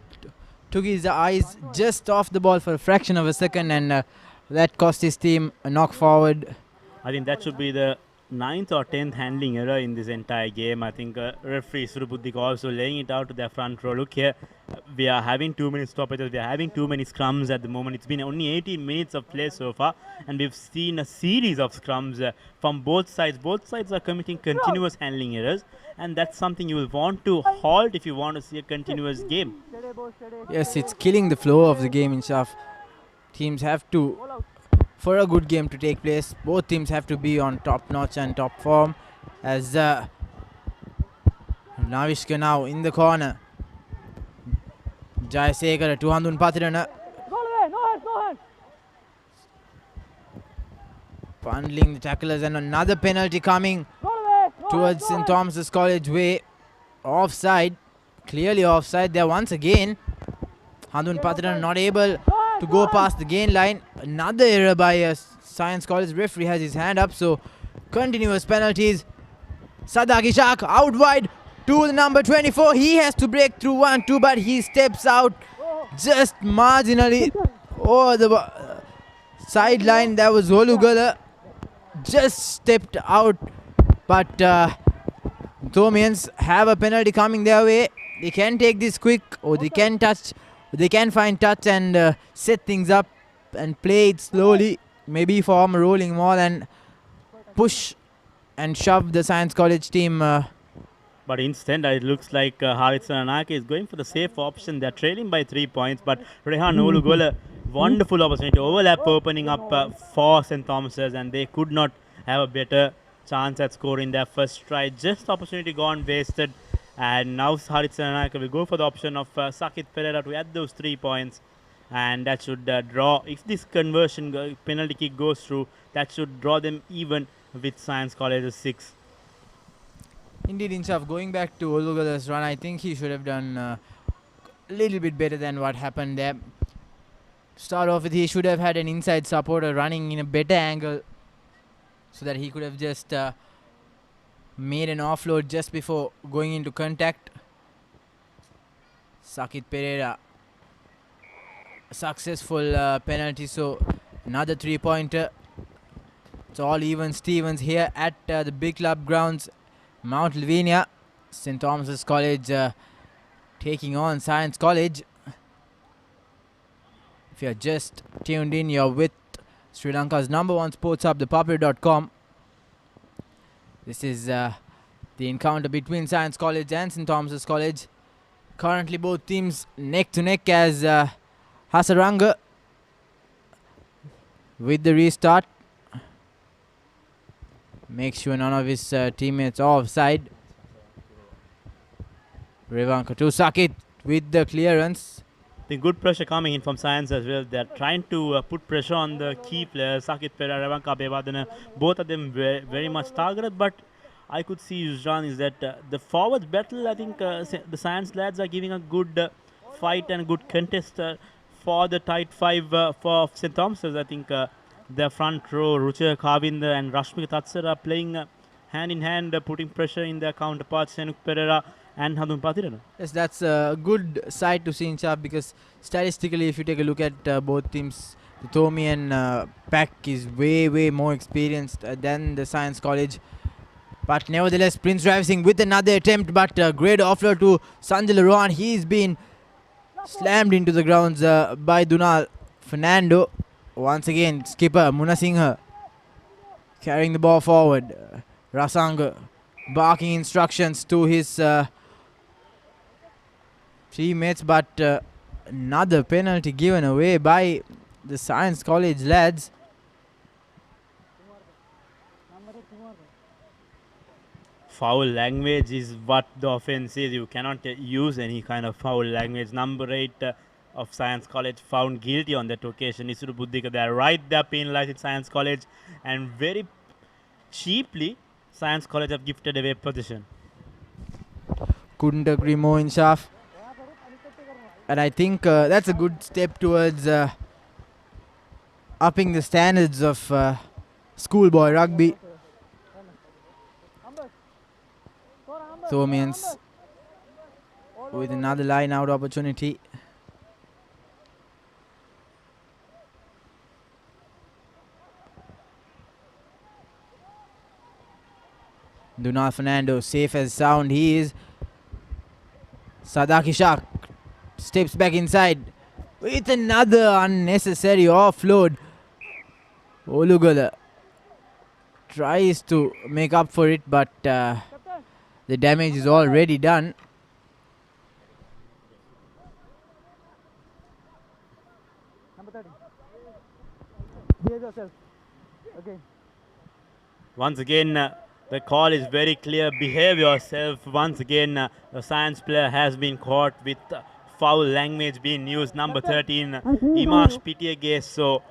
Took his eyes just off the ball for a fraction of a second, and that cost his team a knock forward. I think that should be the 9th or 10th handling error in this entire game. I think referee Surubuddhik also laying it out to their front row. Look here, we are having too many stoppages, we are having too many scrums at the moment. It's been only 18 minutes of play so far, and we've seen a series of scrums from both sides. Both sides are committing continuous handling errors, and that's something you will want to halt if you want to see a continuous game. Yes, it's killing the flow of the game in Shaf. Teams have to, for a good game to take place, both teams have to be on top notch and top form. As Navishka now in the corner. Jayasekara, Tuhandun Patirana. Bundling the tacklers, and another penalty coming towards St. Thomas's College way. Offside, clearly offside there once again. Handun Patirana not able to go past the gain line. Another error by Science College. Referee has his hand up, so continuous penalties. Sadaki Shak out wide to the number 24. He has to break through 1-2, but he steps out just marginally over the sideline. That was Holugala, just stepped out, but Thomians have a penalty coming their way. They can take this quick, or they can touch. They can find touch and set things up and play it slowly. Maybe form a rolling wall and push and shove the Science College team. But instead, it looks like Haritha Anake is going for the safe option. They're trailing by 3 points, but Rehan Olugola, wonderful opportunity. Overlap opening up for St. Thomas's, and they could not have a better chance at scoring their first try. Just opportunity gone wasted. And now Haritha Anake will go for the option of Sakit Pereira to add those 3 points. And that should draw, if this conversion penalty kick goes through, that should draw them even with Science College's 6. Indeed, Inshaf, going back to Olugala's run, I think he should have done a little bit better than what happened there. To start off with, he should have had an inside supporter running in a better angle so that he could have just made an offload just before going into contact. Sakit Pereira, successful penalty, so another 3-pointer. It's all even Stevens here at the Big Club Grounds, Mount Lavinia. St. Thomas's College taking on Science College. If you're just tuned in, you're with Sri Lanka's #1 sports hub, ThePapare.com. This is the encounter between Science College and St. Thomas's College. Currently both teams neck to neck as Hasaranga with the restart makes sure none of his teammates are offside. Revanka to Sakit with the clearance. The good pressure coming in from Science as well. They're trying to put pressure on the key players, Sakit Pera, Revanka Bevadana. Both of them very much targeted, but I could see Yuzran is that the forwards battle, I think the Science lads are giving a good fight and good contest for the tight five for St. Thomas's. I think the front row, Rucha Kavinda and Rashmika Tatsar are playing hand in hand, putting pressure in their counterparts, Senuk Pereira and Hadun Patirana. Yes, that's a good sight to see in Chap, because statistically, if you take a look at both teams, the Thomian pack is way more experienced than the Science College. But nevertheless, Prince Drive Singh with another attempt, but great offload to Sanjay Laruan. He's been slammed into the grounds by Dunal Fernando. Once again, skipper Muna Singha carrying the ball forward. Rasanga barking instructions to his teammates, but another penalty given away by the Science College lads. Foul language is what the offense is. You cannot use any kind of foul language. Number 8 of Science College found guilty on that occasion. Isuru Buddhika, they are right there penalized at Science College, and very cheaply Science College have gifted away position. Couldn't agree more, Inshaf. And I think that's a good step towards upping the standards of schoolboy rugby. Thomians with another line out opportunity. Dunal Fernando safe as sound he is. Sadaki Shah steps back inside with another unnecessary offload. Olugala tries to make up for it, but the damage is already done. Number 30. Behave yourself. Okay. Once again, the call is very clear. Behave yourself. Once again, the Science player has been caught with foul language being used. Number 13, Imash Pitiage. So,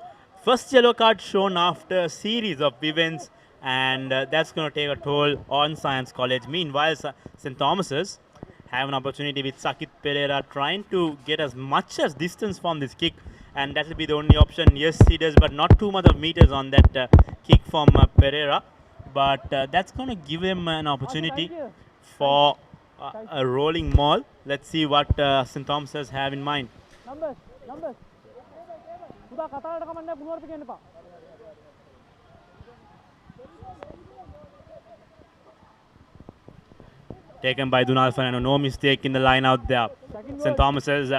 first yellow card shown after a series of events, and that's going to take a toll on Science College. Meanwhile, St. Thomas's have an opportunity with Sakit Pereira trying to get as much as distance from this kick, and that will be the only option. Yes, he does, but not too much of meters on that kick from Pereira. But that's going to give him an opportunity for a rolling maul. Let's see what St. Thomas's have in mind. Numbers. Taken by Dunal Fernando. No mistake in the line out there. St. Thomas's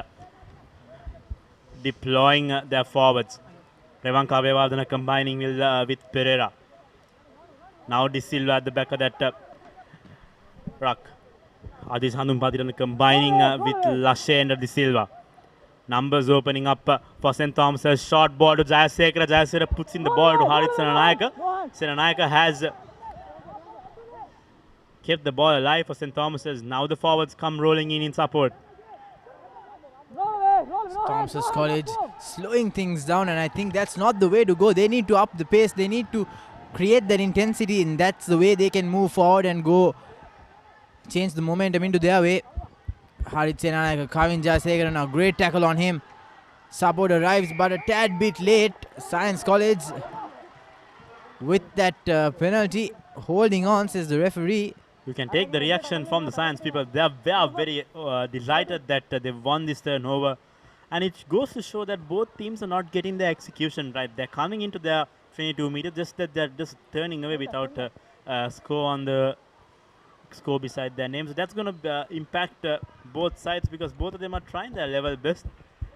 deploying their forwards. Revanka Bevadana combining with Pereira. Now De Silva at the back of that ruck. Adis Handum Patirana combining with Lashe and De Silva. Numbers opening up for St. Thomas's. Short ball to Jayasekara. Jayasekara puts in the ball to Harit Senanayaka. Senanayaka has kept the ball alive for St. Thomas's. Now the forwards come rolling in support. Thomas's College slowing things down, and I think that's not the way to go. They need to up the pace. They need to create that intensity, and that's the way they can move forward and go change the momentum into their way. Harit Senanayaka, Kavin Jayasekara, now great tackle on him. Support arrives, but a tad bit late. Science College with that penalty holding on, says the referee. You can take the reaction from the Science people. They are very delighted that they've won this turnover. And it goes to show that both teams are not getting their execution right. They're coming into their 22 meters. Just that they're just turning away without score on the score beside their names. So that's going to impact both sides because both of them are trying their level best.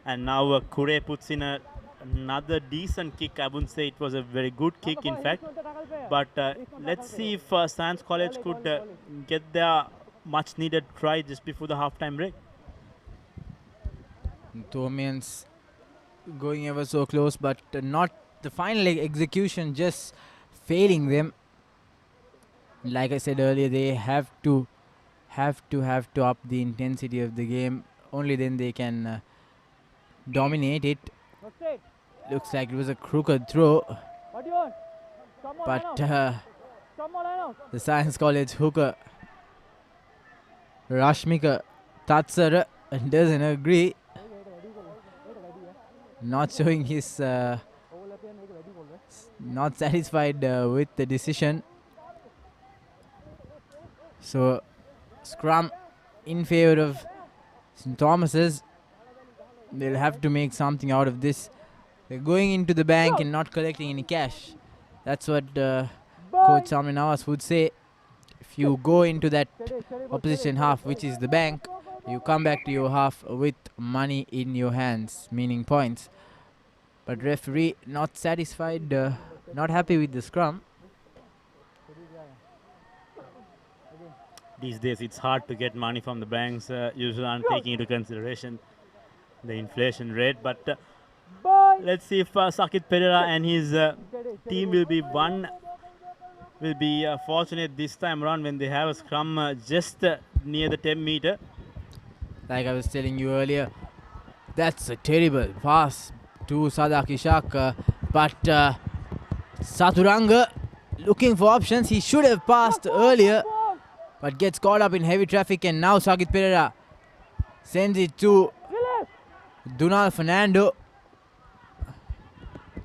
And now Kure puts in another decent kick. I wouldn't say it was a very good kick, in fact. But let's see if Science College could get their much needed try just before the halftime break. Tomians going ever so close, but not the final execution, just failing them. Like I said earlier, they have to up the intensity of the game. Only then they can dominate it. Looks like it was a crooked throw, but the Science College hooker Rashmika Tatsara doesn't agree. Not showing his not satisfied with the decision. So scrum in favor of St. Thomas's. They'll have to make something out of this. They're going into the bank and not collecting any cash. That's what Coach Salman Nawaz would say. If you go into that opposition half, which is the bank, you come back to your half with money in your hands, meaning points. But referee not satisfied, not happy with the scrum. These days it's hard to get money from the banks, usually aren't taking into consideration the inflation rate. But let's see if Sakit Pereira and his team will be fortunate this time around when they have a scrum just near the 10 meter. Like I was telling you earlier, that's a terrible pass to Sadaki Shak, but Saturanga looking for options. He should have passed earlier, but gets caught up in heavy traffic, and now Sakit Pereira sends it to Dunal Fernando.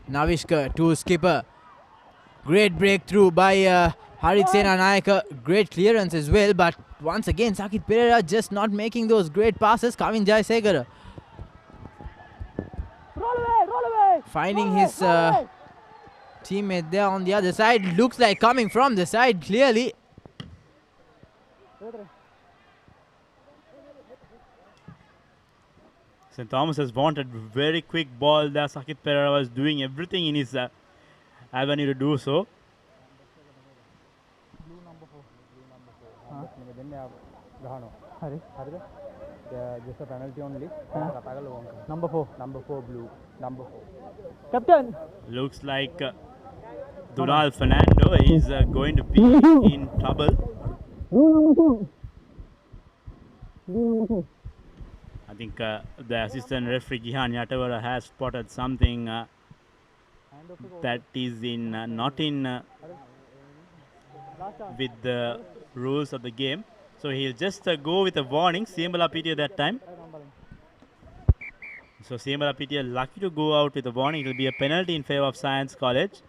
Navishka to skipper. Great breakthrough by Harit Sena Nayaka. Great clearance as well, but once again Sakit Pereira just not making those great passes. Kavin Jayasegara finding his teammate there on the other side. Looks like coming from the side clearly. St. Thomas has wanted very quick ball there. Sakit Pereira was doing everything in his avenue to do so. Just a penalty only. Number 4 blue. Number 4. Captain. Looks like Dunal Fernando is going to be in trouble. I think the assistant referee Gihan Yatavara has spotted something that is not in with the rules of the game. So he'll just go with a warning. Siembala PTA that time. So Siembala PTA lucky to go out with a warning. It will be a penalty in favor of Science College.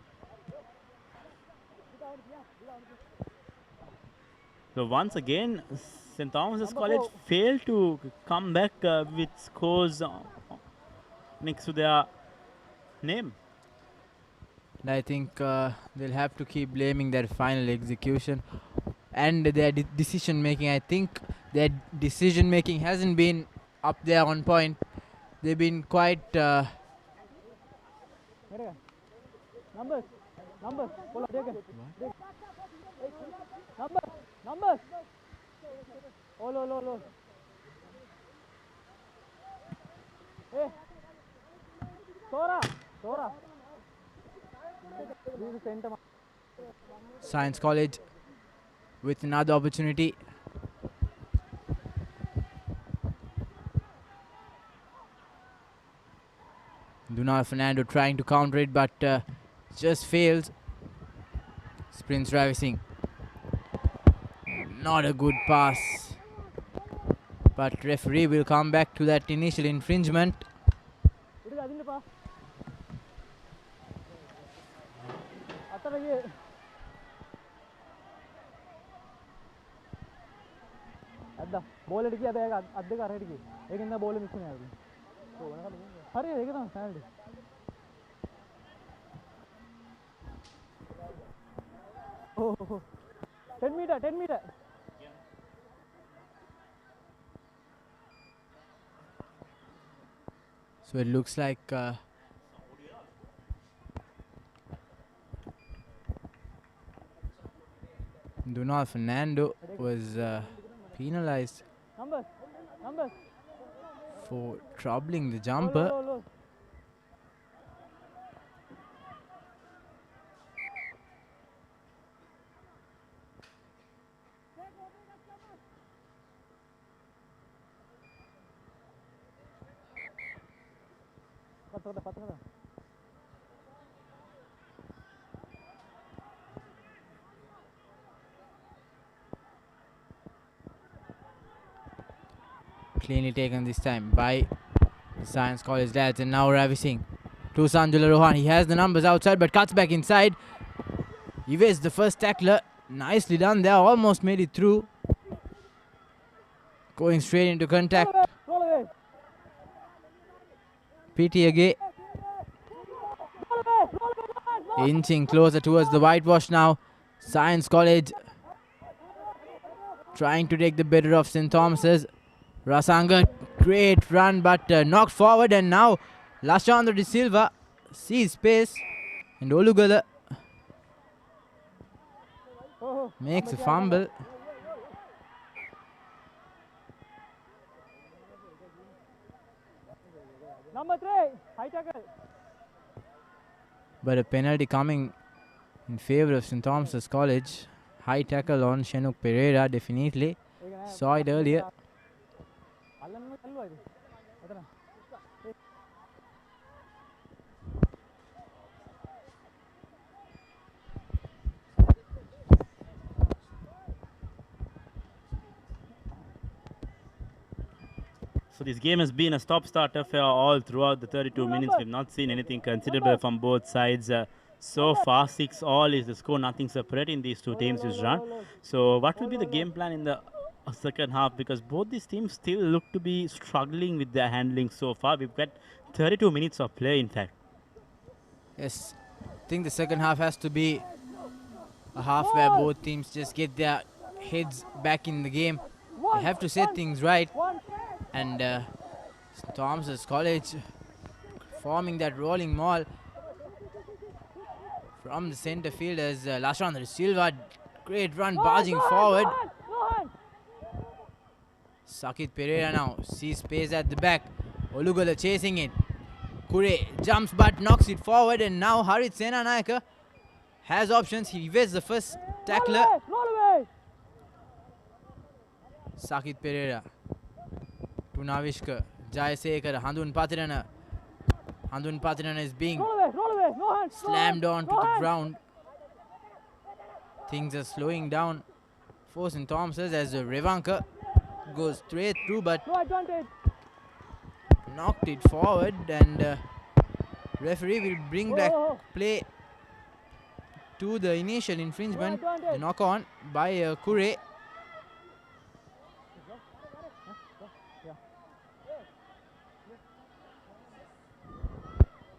So once again, St. Thomas's College failed to come back with scores next to their name. And I think they'll have to keep blaming their final execution and their decision making. I think their decision making hasn't been up there on point. They've been quite Numbers. Oh. Hey. Sora. Science College with another opportunity. Dunal Fernando trying to counter it, but just fails. Prince Ravising. Not a good pass. But referee will come back to that initial infringement. Ball it kiya bag adde ka red ki ekinda ball miss nahi aagi so hare ekadam penalty Oh, 10 meter, 10 meter. So it looks like Donald Fernando was penalized Numbers, numbers. for troubling the jumper. Low. Cleanly taken this time by the Science College lads, and now Ravi Singh to Sanjula Rohan. He has the numbers outside but cuts back inside. Evades the first tackler. Nicely done there, almost made it through. Going straight into contact. PT again. Inching closer towards the whitewash now. Science College trying to take the better of St. Thomas's. Rasanga, great run but knocked forward, and now Lashandra De Silva sees space, and Olugala makes a fumble. Number 3, high tackle. But a penalty coming in favor of St. Thomas's College. High tackle on Shenuk Pereira, definitely. Saw it earlier. So this game has been a stop-start affair all throughout the 32 minutes. We've not seen anything considerable from both sides. So far, 6-all is the score. Nothing separating these two teams this run. So what will be the game plan in the second half? Because both these teams still look to be struggling with their handling so far. We've got 32 minutes of play, in fact. Yes, I think the second half has to be a half where both teams just get their heads back in the game. They have to set things right. And St. Thomas's College forming that rolling maul from the centre field as Lashandra Silva, great run, barging forward. Sakit Pereira now sees space at the back. Olugala chasing it. Kure jumps but knocks it forward, and now Harit Senanayaka has options. He evades the first tackler. Sakit Pereira to Navishka. Jayasekar, Handun Patirana. Handun Patirana is being slammed onto the ground. Things are slowing down for St. Thomas's as Revanka goes straight through but knocked it forward, and referee will bring back play to the initial infringement, the knock on by Kure.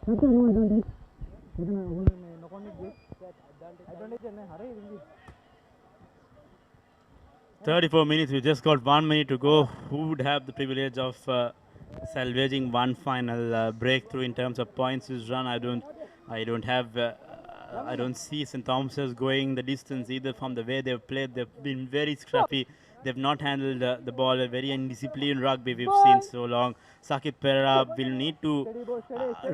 Advantage. 34 minutes, we just got 1 minute to go. Who would have the privilege of salvaging one final breakthrough in terms of points this run? I don't see St. Thomas's going the distance either from the way they've played. They've been very scrappy. They've not handled the ball. A very undisciplined rugby we've seen so long. Sakit Pereira will need to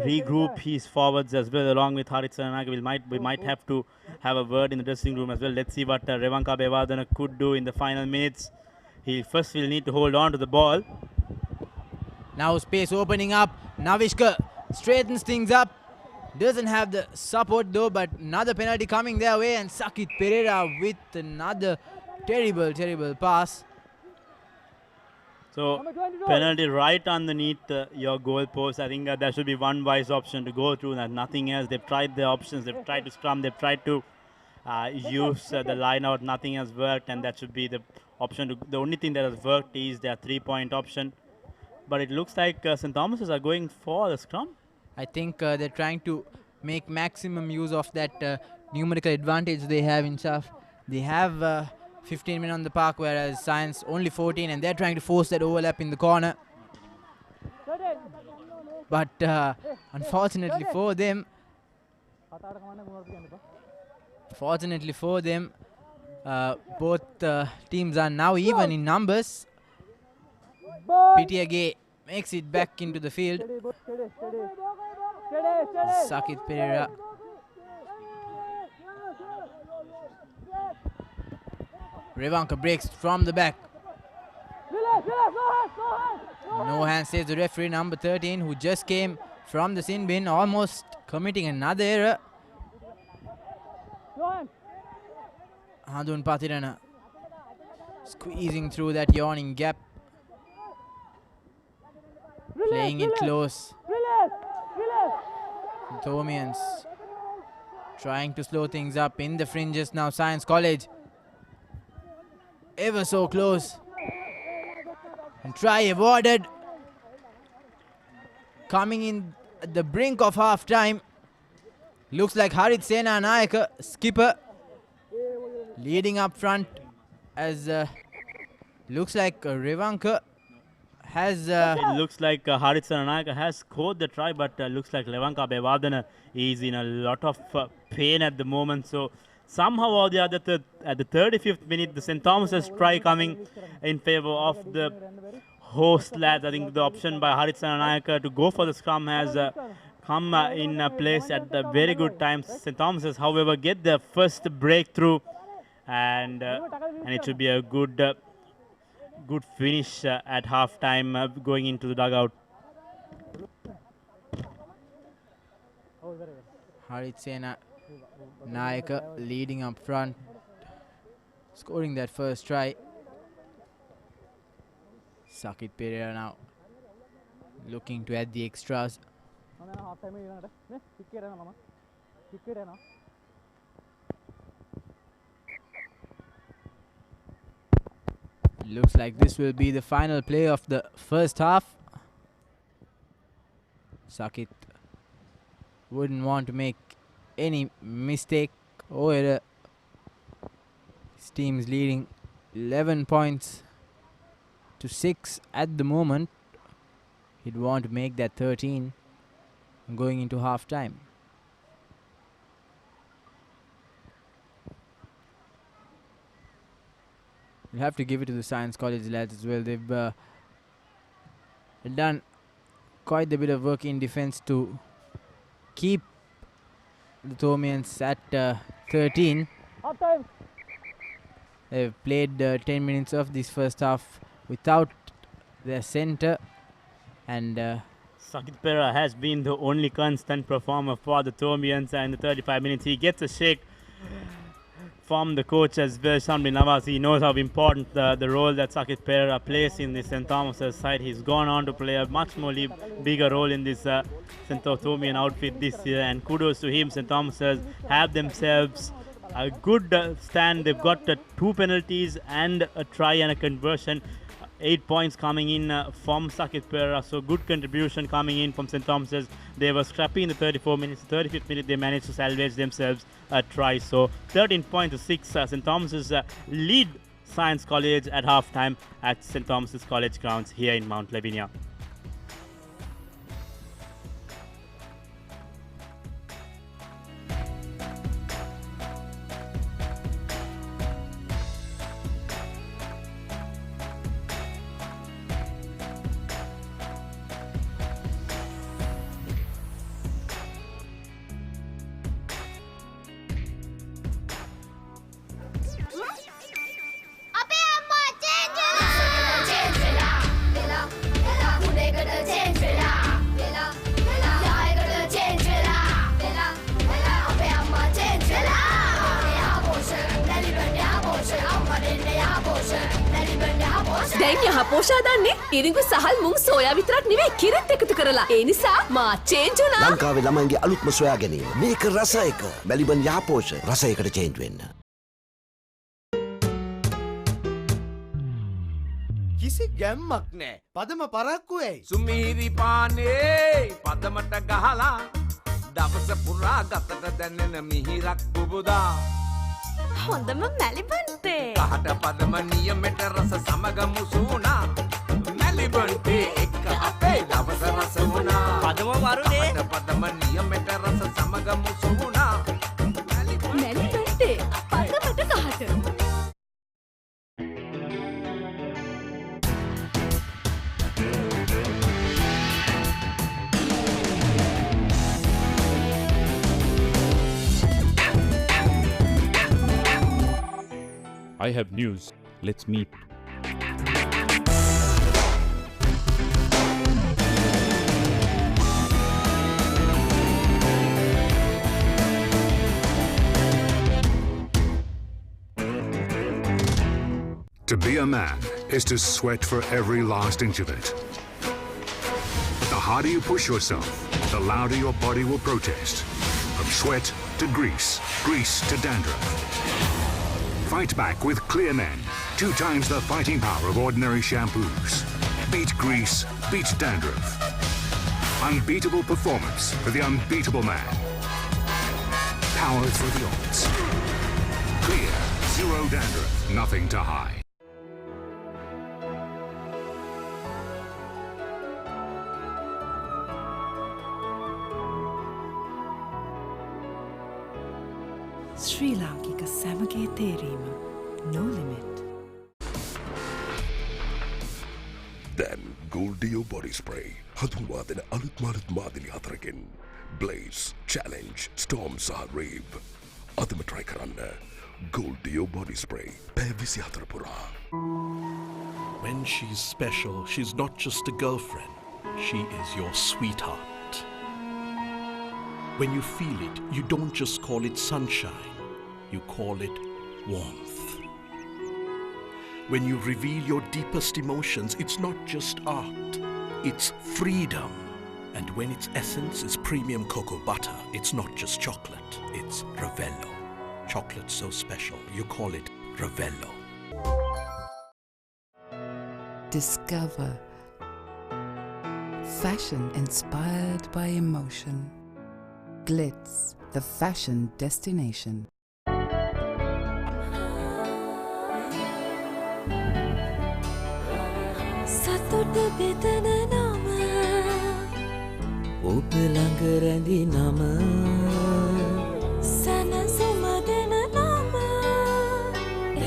regroup his forwards as well, along with Harit Senanayaka. We might have to have a word in the dressing room as well. Let's see what Revanka Bevadana could do in the final minutes. He first will need to hold on to the ball. Now space opening up. Navishka straightens things up. Doesn't have the support though, but another penalty coming their way, and Sakit Pereira with another terrible pass. So penalty right underneath your goal post. I think there should be one wise option to go through that. Nothing else. They've tried their options. They've tried to scrum. They've tried to use the line out. Nothing has worked, and that should be the option. The only thing that has worked is their 3-point option. But it looks like St. Thomas's are going for the scrum. I think they're trying to make maximum use of that numerical advantage they have in Shaf. They have 15 men on the park, whereas Science only 14, and they're trying to force that overlap in the corner. But unfortunately for them, both teams are now even in numbers. Papare makes it back into the field. Sakit Pereira. Revanka breaks from the back. No hands, says the referee, number 13, who just came from the sin bin, almost committing another error. Handun Patirana squeezing through that yawning gap. Playing it close. Thomians trying to slow things up in the fringes now. Science College ever so close. And try avoided. Coming in at the brink of half time. Looks like Harit Sena Nayaka, skipper, leading up front, as looks like Revanka has... it looks like Harit Sena Nayaka has scored the try, but looks like Revanka Bevadana is in a lot of pain at the moment. So somehow or the other, at the 35th minute, the St. Thomas's try coming in favour of the host lads. I think the option by Harit Sena Nayaka to go for the scrum has come in place at a very good time. St. Thomas's, however, get their first breakthrough, and it should be a good finish at half time going into the dugout. Harit Sena Nayaka leading up front, scoring that first try. Sakit Pereira now looking to add the extras. Looks like this will be the final play of the first half. Sakit wouldn't want to make any mistake or error. His team is leading 11 points to 6 at the moment. He'd want to make that 13 going into half time. We'll have to give it to the Science College lads as well. They've done quite a bit of work in defense to keep the Thomians at 13. They've played 10 minutes of this first half without their centre, and Sakit Pereira has been the only constant performer for the Thomians, and in the 35 minutes he gets a shake from the coach as well, Shamli Nawaz. He knows how important the role that Sakit Pereira plays in the St. Thomas's side. He's gone on to play a much more bigger role in this St. Thomian outfit this year, and kudos to him. St. Thomas's have themselves a good stand. They've got 2 penalties and a try and a conversion. 8 points coming in from Sakit Pereira, so good contribution coming in from St. Thomas's. They were scrappy in the 34 minutes. 35th minute they managed to salvage themselves a try. So 13 points to 6. St. Thomas's lead Science College at halftime at St. Thomas's College Grounds here in Mount Lavinia. දැන් යහපෝෂා දන්නේ ඉරිඟු සහල් මුං soya විතරක් නෙවෙයි කිරිත් එකතු කරලා. ඒ නිසා මා change වුණා. ලංකාවේ ළමයින්ගේ අලුත්ම සොයා ගැනීම. මේක රස එක. මැලිබන් යහපෝෂ රස එකට චේන්ජ් වෙන්න. කිසි ගැම්මක් නෑ. පදම පරක්කු ඇයි? සුමීරි පානේ පදමට ගහලා දවස පුරා ගතට දැනෙන මිහිරක් පුබුදා. හොඳම මැලිබන්ටේ කහට පදම නියමෙට රස සමග මුසුනා මැලිබන්ටේ එක්ක අපේ දවස රස වුණා පදම වරුනේ කහට පදම නියමෙට රස සමග මුසුනා මැලිබන්ටේ පදමට කහට I have news. Let's meet. To be a man is to sweat for every last inch of it. The harder you push yourself, the louder your body will protest. From sweat to grease, grease to dandruff. Fight back with Clear Men, 2 times the fighting power of ordinary shampoos. Beat grease, beat dandruff. Unbeatable performance for the unbeatable man. Power through the odds. Clear, zero dandruff, nothing to hide. ශ්‍රී ලාංකික සැමගේ තේරීම no limit. Then Gold Dio Body Spray. හඳුන්වා දෙන අලුත් මාදිලි 4කින්. Blaze, Challenge, Storm සහ Rave. අදම try කරන්න. Gold Dio Body Spray. පැය 24 පුරා. When she's special, she's not just a girlfriend. She is your sweetheart. When you feel it, you don't just call it sunshine. You call it warmth. When you reveal your deepest emotions, it's not just art. It's freedom. And when its essence is premium cocoa butter, it's not just chocolate. It's Ravello. Chocolate so special, you call it Ravello. Discover fashion inspired by emotion. Glitz, the fashion destination. සතුට බෙදන නම ඔබ ළඟ රැඳි නම සනසුම දෙන නම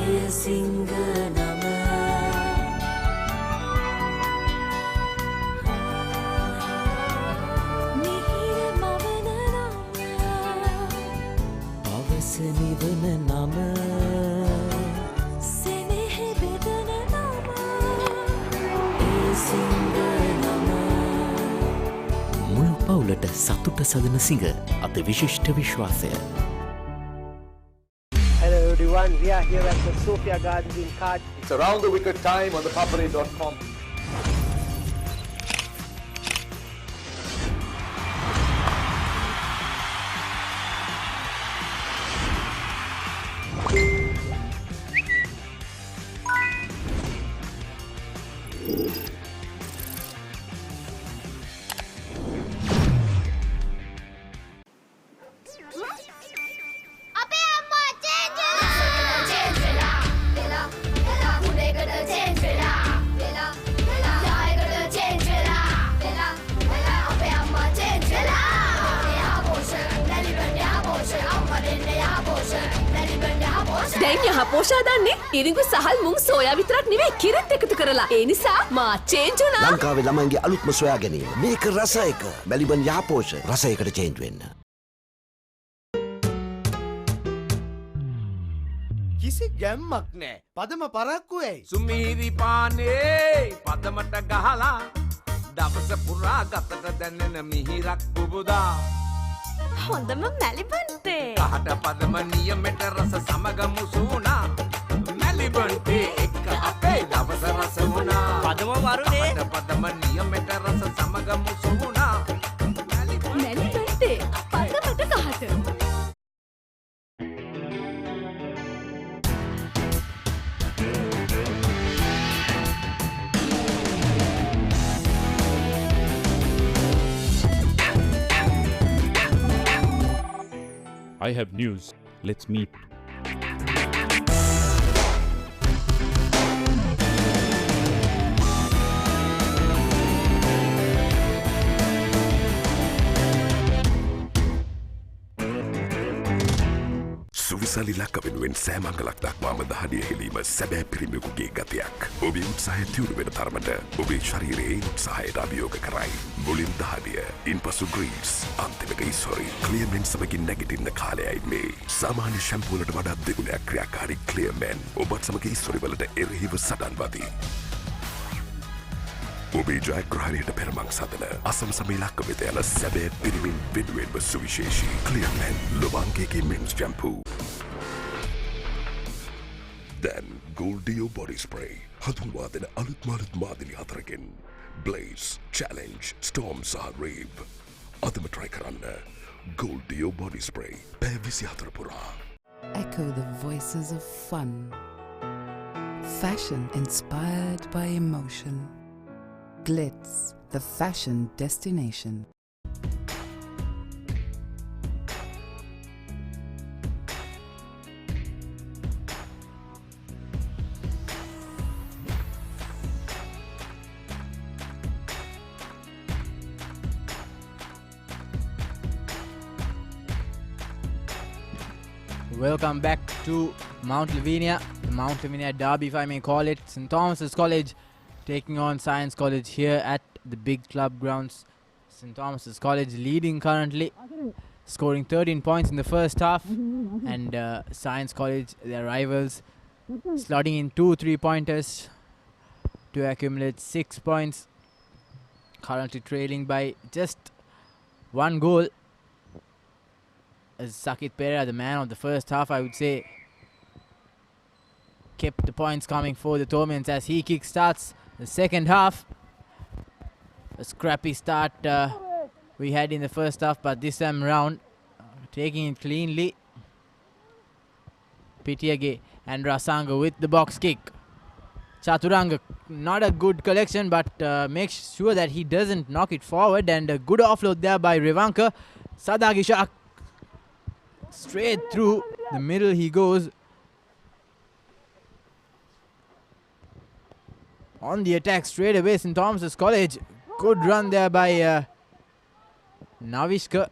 එය සිංහ නම මිහිර මවන නම අවස නිවන නම සෙනෙහ බෙදන නම එය සිංහ නම මුළු පවුලට සතුට සදන සිංහ අත විශිෂ්ට විශ්වාසය. Hello everyone, we are here at the Sophia Gardens in Cardiff. It's around the wicket time on ThePapare.com. දැන් යහ පෝෂා දන්නේ ඉරිඟු සහල් මුං සෝයා විතරක් නෙවෙයි කිරිත් එකතු කරලා. ඒ නිසා මා චේන්ජ් වුණා. ලංකාවේ ළමයින්ගේ අලුත්ම සොයා ගැනීම. මේක රස එක. මැලිබන් යහපෝෂ රසයකට චේන්ජ් වෙන්න. කිසි ගැම්මක් නෑ. පදම පරක්කු ඇයි? සුමීරි පානේ පදමට ගහලා දවස පුරා ගතට දැනෙන මිහිරක් බුබුදා හොඳම මැලිබන්ටේ කහට පදම නියමෙට රස සමග මුසුනා මැලිබන්ටේ එක්ක අපේ දවස රස වුණා පදම වරුනේ කහට පදම නියමෙට රස සමග මුසුනා මැලිබන්ටේ පදමට කහට I have news. Let's meet. සුසලි ලක්ක වෙනුවෙන් සෑමංගලක් දක්වාම දහඩිය හෙලීම සැබෑ පිරිමියෙකුගේ ගතියක්. ඔබේ උත්සාහය තියුණු වෙන තරමට ඔබේ ශරීරයේ උත්සාහයට අභියෝග කරයි. මුලින් දහඩිය, ඉන්පසු ග්‍රීස්, අන්තිමට ඉස්හොරි ක්ලියර්මෙන් සමගින් නැගිටින්න කාලයයි මේ. සාමාන්‍ය ෂැම්පූවලට වඩා දෙගුණයක් ක්‍රියාකාරී ක්ලියර්මෙන් ඔබත් සමග ඉස්හොරිවලට එරෙහිව සටන් වදී. ඔබේ ජයග්‍රහණයට පෙරමං සදන අසමසම ඉලක්ක වෙත යන සැබෑ පිරිමින් වෙනුවෙන්ම සුවිශේෂී ක්ලියර්මෙන් ලොබාංගේගේ මෙන්ස් ෂැම්පූ. දැන් ගෝල්ඩියෝ බොඩි ස්ප්‍රේ හඳුන්වා දෙන අලුත් මාදිලි හතරකින් බ්ලේස්, චැලෙන්ජ්, ස්ටෝම් සහ රේව්. අදම try කරන්න ගෝල්ඩියෝ බොඩි ස්ප්‍රේ පැය 24 පුරා. Echo the voices of fun. Fashion inspired by emotion. Glitz, the fashion destination. Welcome back to Mount Lavinia, the Mount Lavinia derby, if I may call it. St. Thomas's College taking on Science College here at the big club grounds. St. Thomas's College leading currently, scoring 13 points in the first half, and Science College, their rivals, slotting in 2 3-pointers to accumulate 6 points, currently trailing by just 1 goal. As Sakit Pera, the man of the first half, I would say, kept the points coming for the Torments as he kick-starts the second half. A scrappy start we had in the first half, but this time round, taking it cleanly. Pitiage and Rasanga with the box kick. Chaturanga, not a good collection, but makes sure that he doesn't knock it forward, and a good offload there by Revanka. Sadagisha straight through the middle he goes. On the attack straight away, St. Thomas's College. Good run there by Navishka.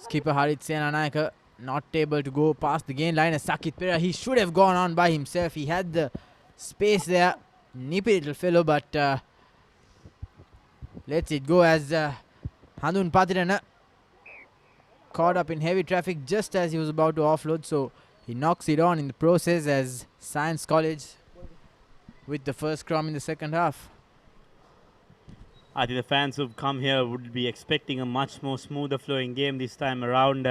Skipper Harit Senanayaka not able to go past the gain line as Sakit Pera. He should have gone on by himself. He had the space there. Nippy little fellow, but lets it go as Handun Patirana caught up in heavy traffic just as he was about to offload, so he knocks it on in the process as Science College with the first scrum in the second half. I think the fans who've come here would be expecting a much more smoother flowing game this time around.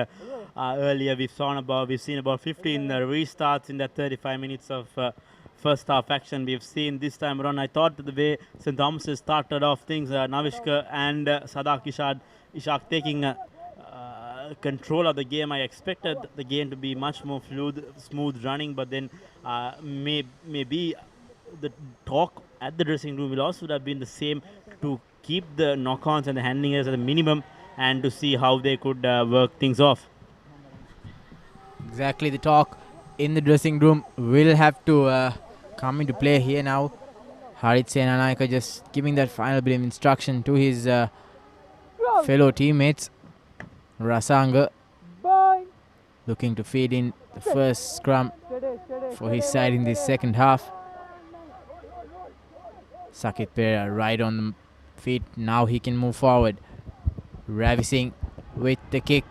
Earlier we've seen about 15 restarts in that 35 minutes of first half action we've seen this time around. I thought the way St. Thomas's started off things, Navishka and Sadak Ishak taking control of the game. I expected the game to be much more smooth running, but then maybe the talk at the dressing room will also have been the same, to keep the knock-ons and the handling as at the minimum and to see how they could work things off. Exactly, the talk in the dressing room will have to come into play here now. Harit Senanayaka just giving that final bit of instruction to his fellow teammates. Rasanga looking to feed in the first scrum for his side in this second half. Sakit Pera right on the feet. Now he can move forward. Ravi Singh with the kick.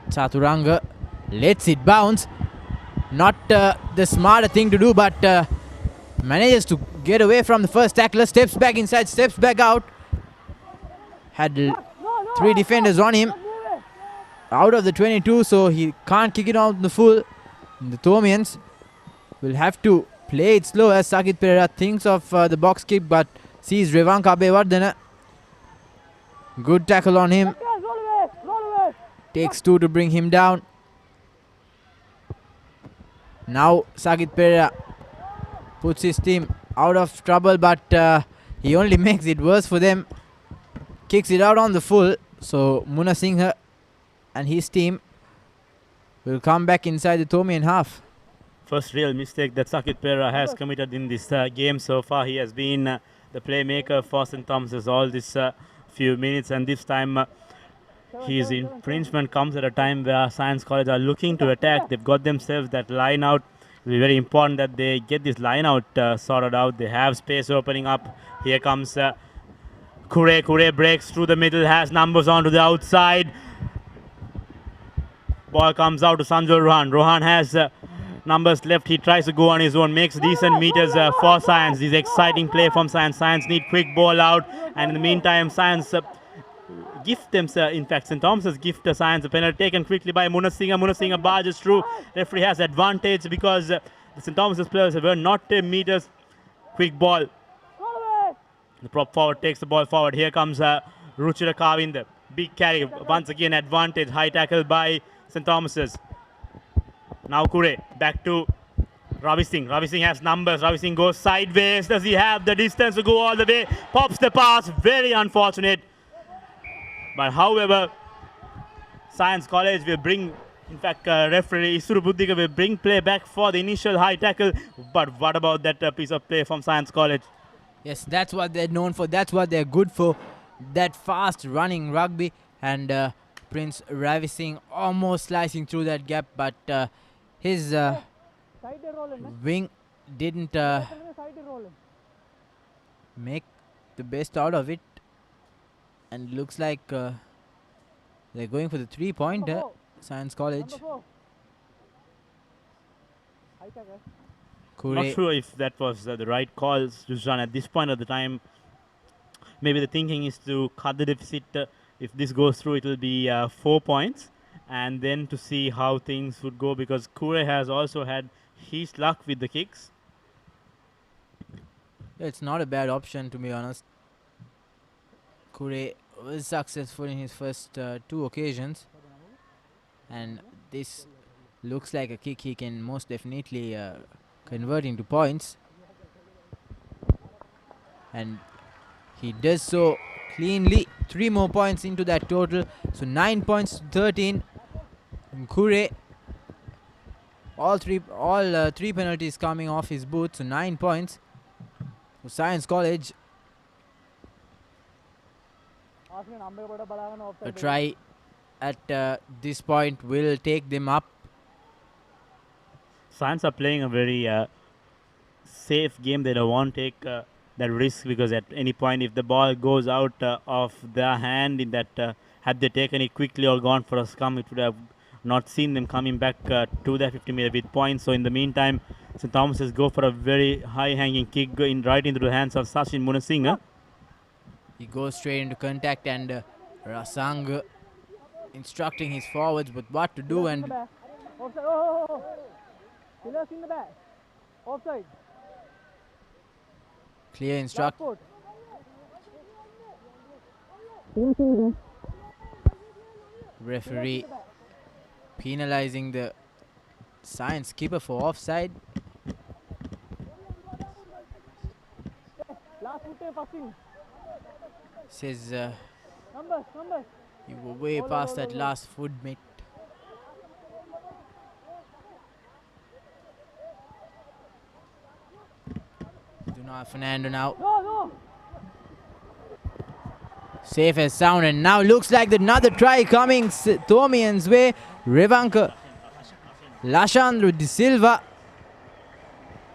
Chaturanga lets it bounce. Not the smarter thing to do, but manages to get away from the first tackler. Steps back inside, steps back out. Had 3 defenders on him out of the 22, so he can't kick it out the full. The Thomians will have to play it slow as Sakit Pera thinks of the box kick, but sees Revanka Abevardhana. Good tackle on him. Takes 2 to bring him down. Now Sakit Pera puts his team out of trouble, but he only makes it worse for them. Kicks it out on the full, so Munna Singh and his team will come back inside the Thomian half. First real mistake that Sakit Pera has committed in this game so far. He has been the playmaker for St. Thomas's all this few minutes, and this time His infringement comes at a time where Science College are looking to attack. They've got themselves that line out. It will be very important that they get this line out sorted out. They have space opening up. Here comes Kure. Kure breaks through the middle, has numbers onto the outside. Ball comes out to Sanjay Rohan. Rohan has numbers left. He tries to go on his own, makes decent meters for Science. This exciting play from Science. Science need quick ball out, and in the meantime, Science gift them, in fact, St. Thomas's gift Science a penalty taken quickly by Munasinger. Munasinger barges through. Referee has advantage because the St. Thomas's players were not 10 meters. Quick ball. The prop forward takes the ball forward. Here comes Ruchira Kavind. Big carry. Once again, advantage. High tackle by St. Thomas's. Now Kure. Back to Ravi Singh. Ravi Singh has numbers. Ravi Singh goes sideways. Does he have the distance to go all the way? Pops the pass. Very unfortunate. But however, Science College will bring, in fact, referee Isuru Buddhika will bring play back for the initial high tackle. But what about that piece of play from Science College? Yes, that's what they're known for. That's what they're good for. That fast running rugby. And Prince Ravi Singh almost slicing through that gap. But his wing didn't make the best out of it. And looks like they're going for the 3-pointer, Science College. Not sure if that was the right call to run at this point of the time. Maybe the thinking is to cut the deficit. If this goes through, it will be 4 points. And then to see how things would go, because Kure has also had his luck with the kicks. It's not a bad option, to be honest. Kure was successful in his first 2 occasions, and this looks like a kick he can most definitely convert into points, and he does so cleanly. 3 more points into that total, so 9 points to 13. Kure, all three penalties coming off his boot, so 9 points for Science College. A try at this point will take them up. Science are playing a very safe game. They don't want to take that risk, because at any point if the ball goes out of their hand, in that had they taken it quickly or gone for a scrum, it would have not seen them coming back to the 50-meter with points. So in the meantime, St. Thomas's go for a very high-hanging kick right into the hands of Sachin Munasinger. He goes straight into contact, and Rasang instructing his forwards with what to do. And Offside. Pillars in the back. Offside. Clear instruct. Referee penalizing the Science keeper for offside. Last foot passing. Says Numbers. you were way past that last foot, mate. Dunar Fernando now. No. Safe as sound, and now looks like another try coming Thomian's way. Revanka Lashandru De Silva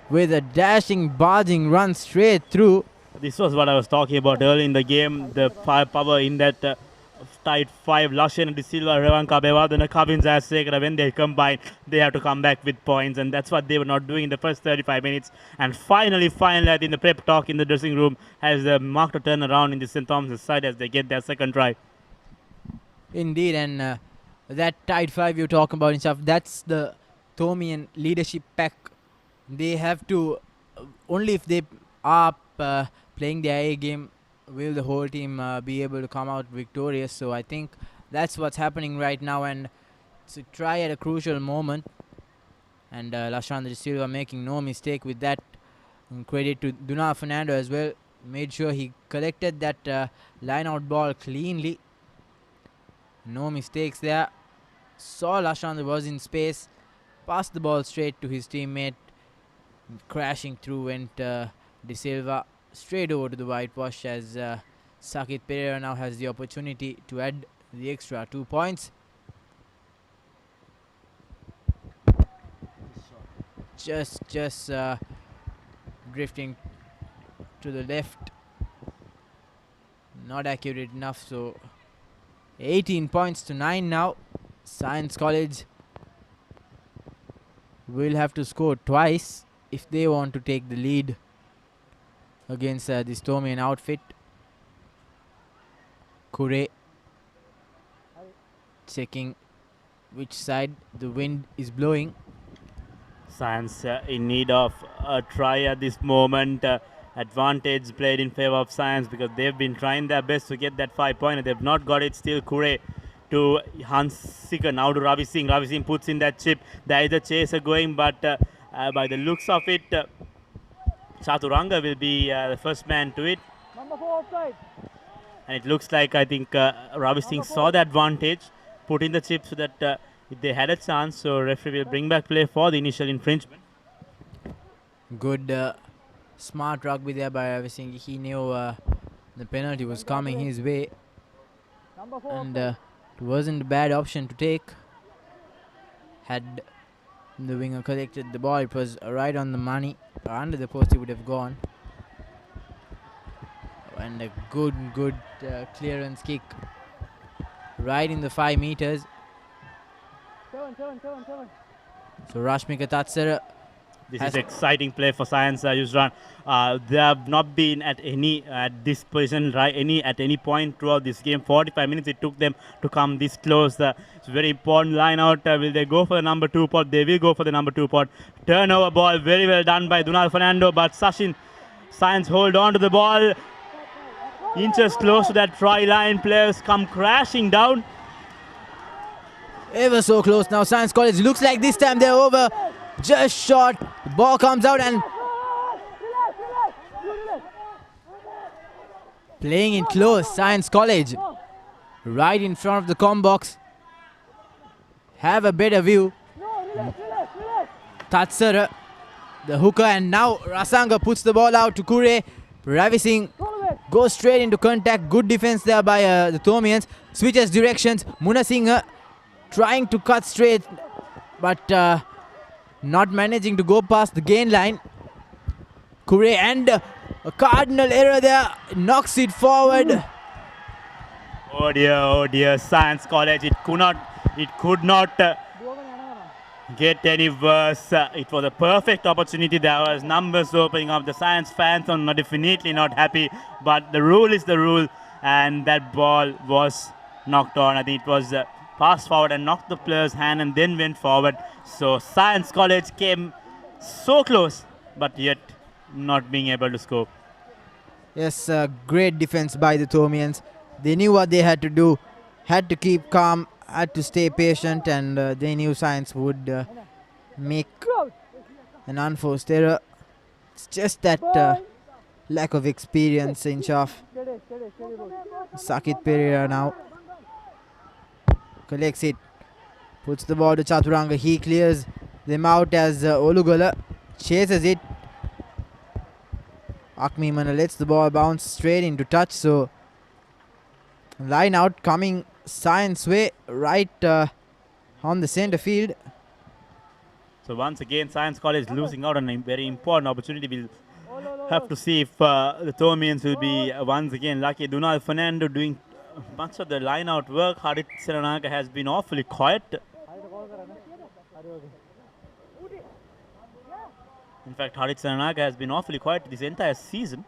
with a dashing, barging run straight through. This was what I was talking about early in the game. The firepower in that tight 5. Lashan and De Silva, Revanka Bevadana, Kavins Asekara, when they combine, they have to come back with points, and that's what they were not doing in the first 35 minutes. And finally, I think the prep talk in the dressing room has marked a turnaround in the St. Thomas's side as they get their second try. Indeed, and that tight 5 you're talking about and stuff, that's the Thomian leadership pack. They have to, only if they are playing their A game, will the whole team be able to come out victorious. So I think that's what's happening right now, and it's a try at a crucial moment, and Lashandra De Silva making no mistake with that. And credit to Dunar Fernando as well, made sure he collected that line out ball cleanly. No mistakes there. Saw Lashandra was in space, passed the ball straight to his teammate. Crashing through went De Silva straight over to the whitewash, as Sakit Pereira now has the opportunity to add the extra 2 points. Just drifting to the left. Not accurate enough, so 18 points to 9 now. Science College will have to score twice if they want to take the lead against this Tomian outfit. Kure checking which side the wind is blowing. Science in need of a try at this moment. Advantage played in favor of Science because they've been trying their best to get that 5-pointer. They've not got it. Still Kure to Hansika, now to Ravi Singh. Ravi Singh puts in that chip. There is a chaser going, but by the looks of it, Chaturanga will be the first man to it. Number 4 offside. And it looks like, I think, Ravi Singh saw the advantage, put in the chip so that if they had a chance, so referee will bring back play for the initial infringement. Good smart rugby there by Ravi Singh. He knew the penalty was coming his way, and it wasn't a bad option to take. Had the winger collected the ball, it was right on the money. Under the post he would have gone. And a good clearance kick right in the 5 meters. 7. So Rashmika Tatsara. This is exciting play for Science, Yusran. They have not been at this position at any point throughout this game. 45 minutes it took them to come this close. It's a very important line out. Will they go for the number 2 pot? They will go for the number 2 pot. Turnover ball, very well done by Dunal Fernando, but Sachin, Science hold on to the ball. Inches close to that try line. Players come crashing down. Ever so close now. Science College looks like this time they're over. Just short. The ball comes out and playing it close. Science College right in front of the comm box. Have a better view. Tatsara, the hooker, and now Rasanga puts the ball out to Kure. Ravi Singh goes straight into contact. Good defense there by the Tomians. Switches directions. Muna Singh trying to cut straight, but not managing to go past the gain line. Kure, and a cardinal error there, knocks it forward. Oh dear, Science College, it could not get any worse. It was a perfect opportunity. There was numbers opening up. The Science fans are definitely not happy, but the rule is the rule, and that ball was knocked on. I think it was passed forward and knocked the player's hand and then went forward. So Science College came so close, but yet not being able to score. Yes, great defense by the Tomians. They knew what they had to do, had to keep calm, had to stay patient, and they knew Science would make an unforced error. It's just that lack of experience inch off. Sakit Pereira now collects it, puts the ball to Chaturanga. He clears them out as Olugala chases it. Akmi Mana lets the ball bounce straight into touch, so line out coming Science way, right on the center field. So once again, Science College losing out on a very important opportunity. We'll have to see if the Tomians will be once again lucky. Dunal Fernando doing much of the line out work. Harit Seranaka has been awfully quiet. In fact, Harit Seranaka has been awfully quiet this entire season.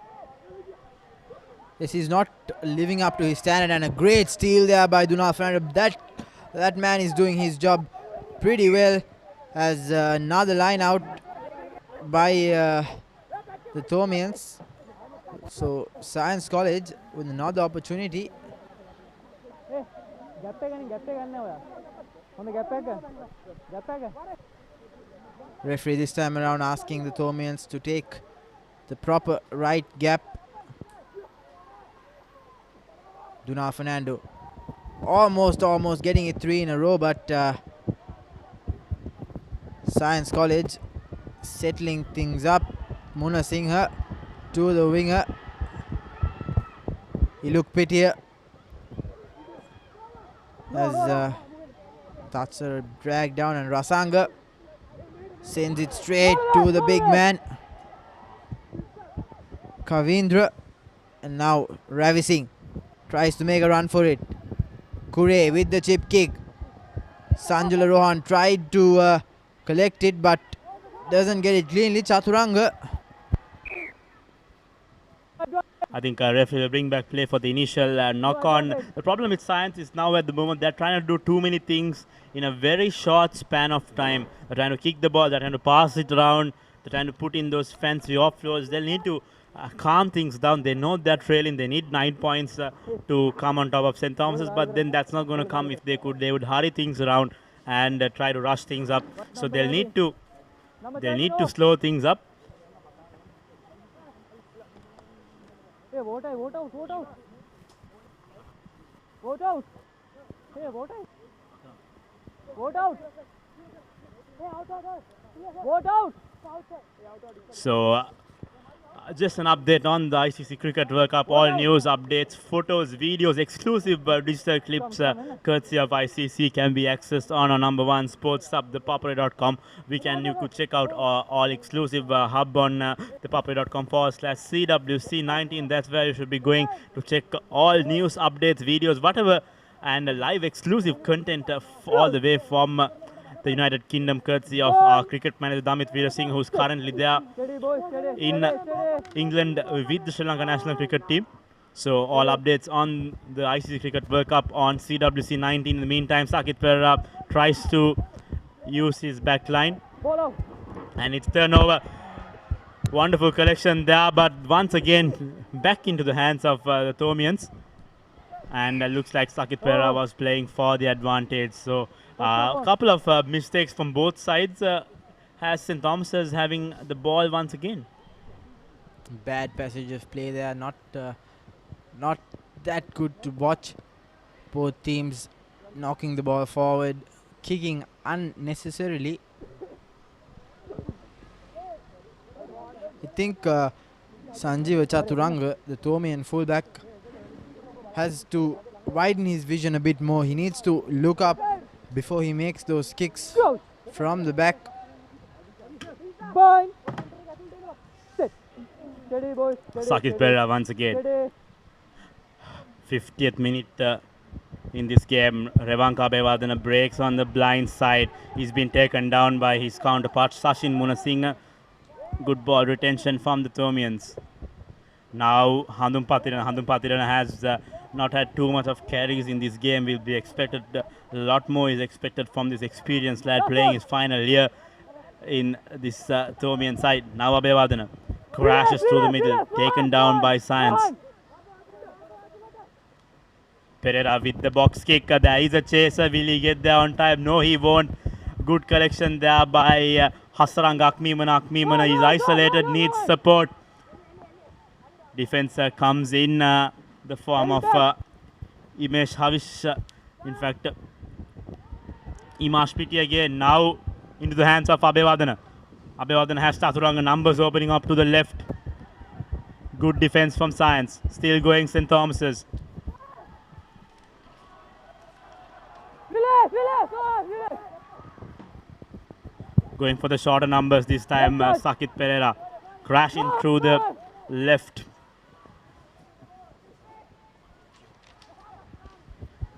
Yes, he's not living up to his standard, and a great steal there by Dunal Fernando. That man is doing his job pretty well, as another line out by the Tomians. So Science College with another opportunity. Referee this time around asking the Tomians to take the proper right gap. Dunal Fernando almost getting it 3 in a row, but Science College settling things up. Muna Singh to the winger. Iluk Pitia as that's a drag down, and Rasanga sends it straight to the big man Kavindra, and now Ravi Singh tries to make a run for it. Kure with the chip kick. Sanjula Rohan tried to collect it but doesn't get it cleanly. Chaturanga. I think referee will bring back play for the initial knock on. The problem with Science is now at the moment they're trying to do too many things in a very short span of time. They're trying to kick the ball, they're trying to pass it around, they're trying to put in those fancy offloads. They'll need to calm things down. They know they're trailing, they need 9 points to come on top of St. Thomas's, but then that's not going to come. If they could, they would hurry things around and try to rush things up. So they'll need to slow things up. Hey, vote out, vote out, vote out. Vote out. Hey, vote out. Vote out. Hey, out, out, out. Vote out. So just an update on the ICC Cricket World Cup. All news, updates, photos, videos, exclusive digital clips courtesy of ICC can be accessed on our number one sports hub, ThePapare.com. You could check out all exclusive hub on ThePapare.com/CWC19. That's where you should be going to check all news, updates, videos, whatever, and live exclusive content all the way from the United Kingdom, courtesy of our cricket manager Damit Veerasinghe, who's currently there in England with the Sri Lanka national cricket team. So all updates on the ICC Cricket World Cup on CWC19. In the meantime, Sakith Perera tries to use his back line, and it's turnover. Wonderful collection there, but once again back into the hands of the Thomians, and looks like Sakith Perera was playing for the advantage. So a couple of mistakes from both sides has St. Thomas's having the ball once again. Bad passage of play there, not that good to watch. Both teams knocking the ball forward, kicking unnecessarily. I think Sanjeev Chaturanga, the Thomian fullback, has to widen his vision a bit more. He needs to look up before he makes those kicks from the back. Sakith Perera once again. 50th minute in this game. Revanka Abeyewardene breaks on the blind side. He's been taken down by his counterpart Sachin Munasinghe. Good ball retention from the Thomians. Now Handum Patirana has not had too much of carries in this game. Will be expected, a lot more is expected from this experienced lad playing his final year in this Thomian side. Now Abeyewardene crashes through the middle, taken down by Science. Perera with the box kick. There is a chaser. Will he get there on time? No, he won't. Good collection there by Hasaranga Akmimana. Akmimana is isolated, needs support. Defense comes in the form of Imesh Havish. In fact, Imash Piti again. Now into the hands of Abeyewardene. Abeyewardene has Chaturanga numbers opening up to the left. Good defense from Science. Still going St. Thomas's. Going for the shorter numbers this time, Sakith Perera crashing through the left.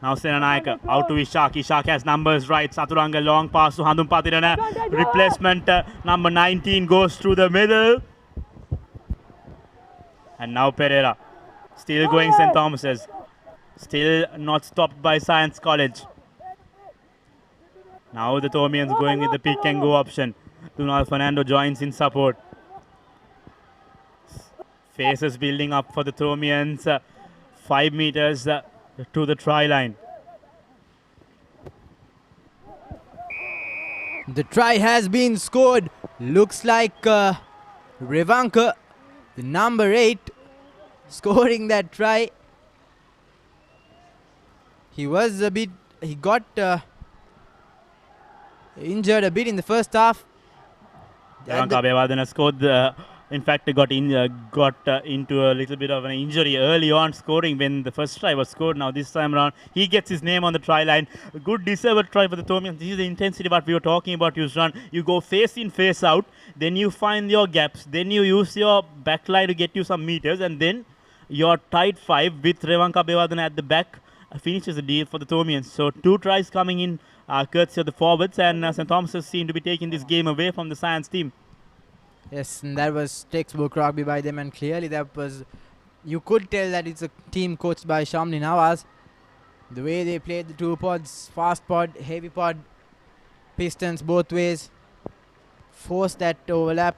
Now Senanayaka out to Ishak. Ishak has numbers right. Chaturanga long pass to Handum Patirana. Replacement number 19 goes through the middle. And now Perera still going St. Thomas's. Still not stopped by Science College. Now the Thomians going with the pick and go option. Dunal Fernando joins in support. Faces building up for the Thomians. 5 meters to the try line. The try has been scored. Looks like Revanka, the number 8, scoring that try. He got injured a bit in the first half. Revanka Abeyewardene scored the In fact, he got into a little bit of an injury early on scoring when the first try was scored. Now this time around, he gets his name on the try line. A good deserved try for the Thomians. This is the intensity what we were talking about, Yusran. You go face in, face out, then you find your gaps, then you use your back line to get you some meters, and then your tight five with Revanka Bevadana at the back finishes the deal for the Thomians. So 2 tries coming in courtesy of the forwards, and St. Thomas's seem to be taking this game away from the Science team. Yes, and that was textbook rugby by them, and clearly that was, you could tell that it's a team coached by Shamli Nawaz. The way they played the 2 pods, fast pod, heavy pod, pistons both ways, force that overlap,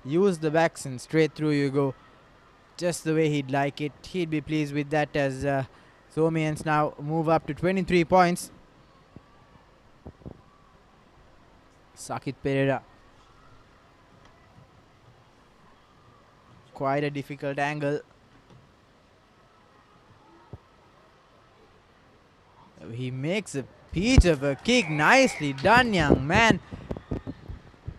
use the backs and straight through you go. Just the way he'd like it. He'd be pleased with that as Thomians now move up to 23 points. Sakit Pereira. Quite a difficult angle. He makes a peach of a kick. Nicely done, young man.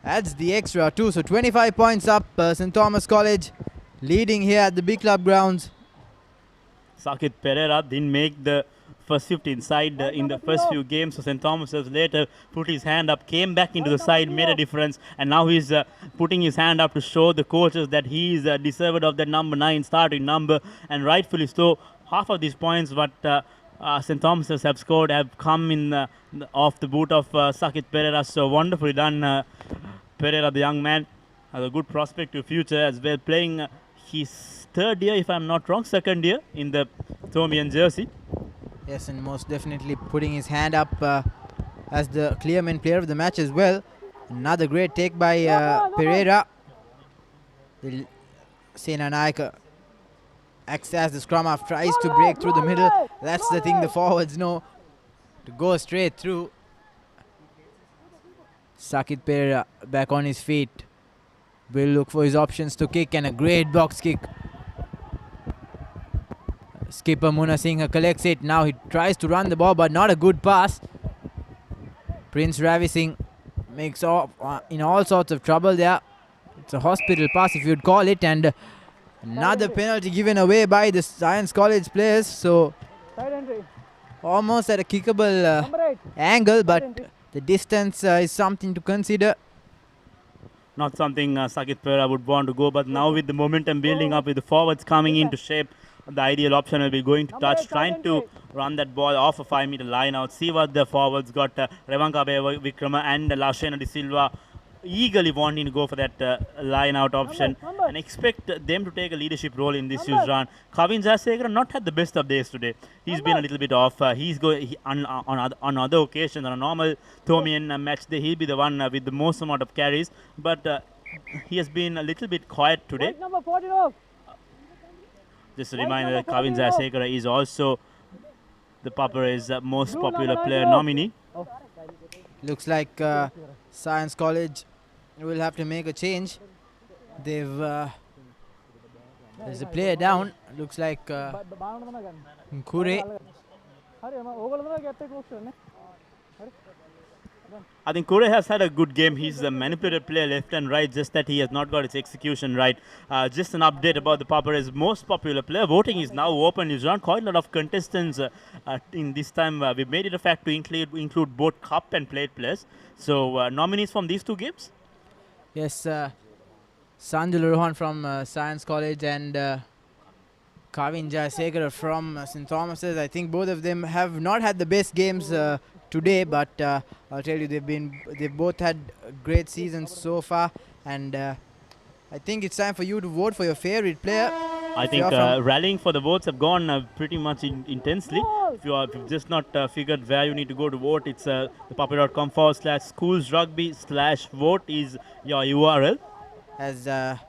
Adds the extra 2. So 25 points up. St. Thomas College leading here at the big club grounds. Sakit Pereira didn't make the first 15 side in the first few games. So St. Thomas has later put his hand up, came back into the side, made a difference, and now he's putting his hand up to show the coaches that he is deserved of that number 9 starting number, and rightfully so. Half of these points what St. Thomas's have scored have come in off the boot of Sakit Pereira. So wonderfully done, Pereira, the young man, has a good prospect to future as well, playing his 3rd year, if I'm not wrong, 2nd year in the Thomian jersey. Yes, and most definitely putting his hand up as the clear-man player of the match as well. Another great take by Pereira. Sena Naika acts as the scrum half, tries to break through the middle. That's the thing the forwards know, to go straight through. Sakit Pereira back on his feet. Will look for his options to kick, and a great box kick. Skipper Muna Singh collects it. Now he tries to run the ball, but not a good pass. Prince Ravi Singh makes off in all sorts of trouble there. It's a hospital pass, if you'd call it, and another penalty given away by the Science College players. So almost at a kickable angle, but the distance is something to consider. Not something Sakit Pereira would want to go, but now with the momentum building up, with the forwards coming into shape, the ideal option will be going to touch, trying to run that ball off a 5-meter line out. See what the forwards got. Revanka Vikrama and Lashena De Silva eagerly wanting to go for that line out option, and expect them to take a leadership role in this run. Kavin Jayasekara not had the best of days today. He's been a little bit off. He's going on other occasions, on a normal Thomian match day, he'll be the one with the most amount of carries, but he has been a little bit quiet today. Just a reminder that Kavin Jayasekara is also the Papare's most popular player nominee. Looks like Science College will have to make a change. They've there's a player down. Looks like Nkure. I think Kure has had a good game. He's a manipulated player left and right, just that he has not got his execution right. Just an update about the Papare's most popular player. Voting is now open. There's not quite a lot of contestants in this time. We made it a fact to include both cup and plate players. So nominees from these 2 games? Yes, Sanjul Rohan from Science College and Kavin Jayasekara from St. Thomas's. I think both of them have not had the best games today, but I'll tell you, they've both had great seasons so far, and I think it's time for you to vote for your favorite player. I think rallying for the votes have gone pretty much intensely. If you've just not figured where you need to go to vote, it's thepapare.com/schools/rugby/vote is your URL. As the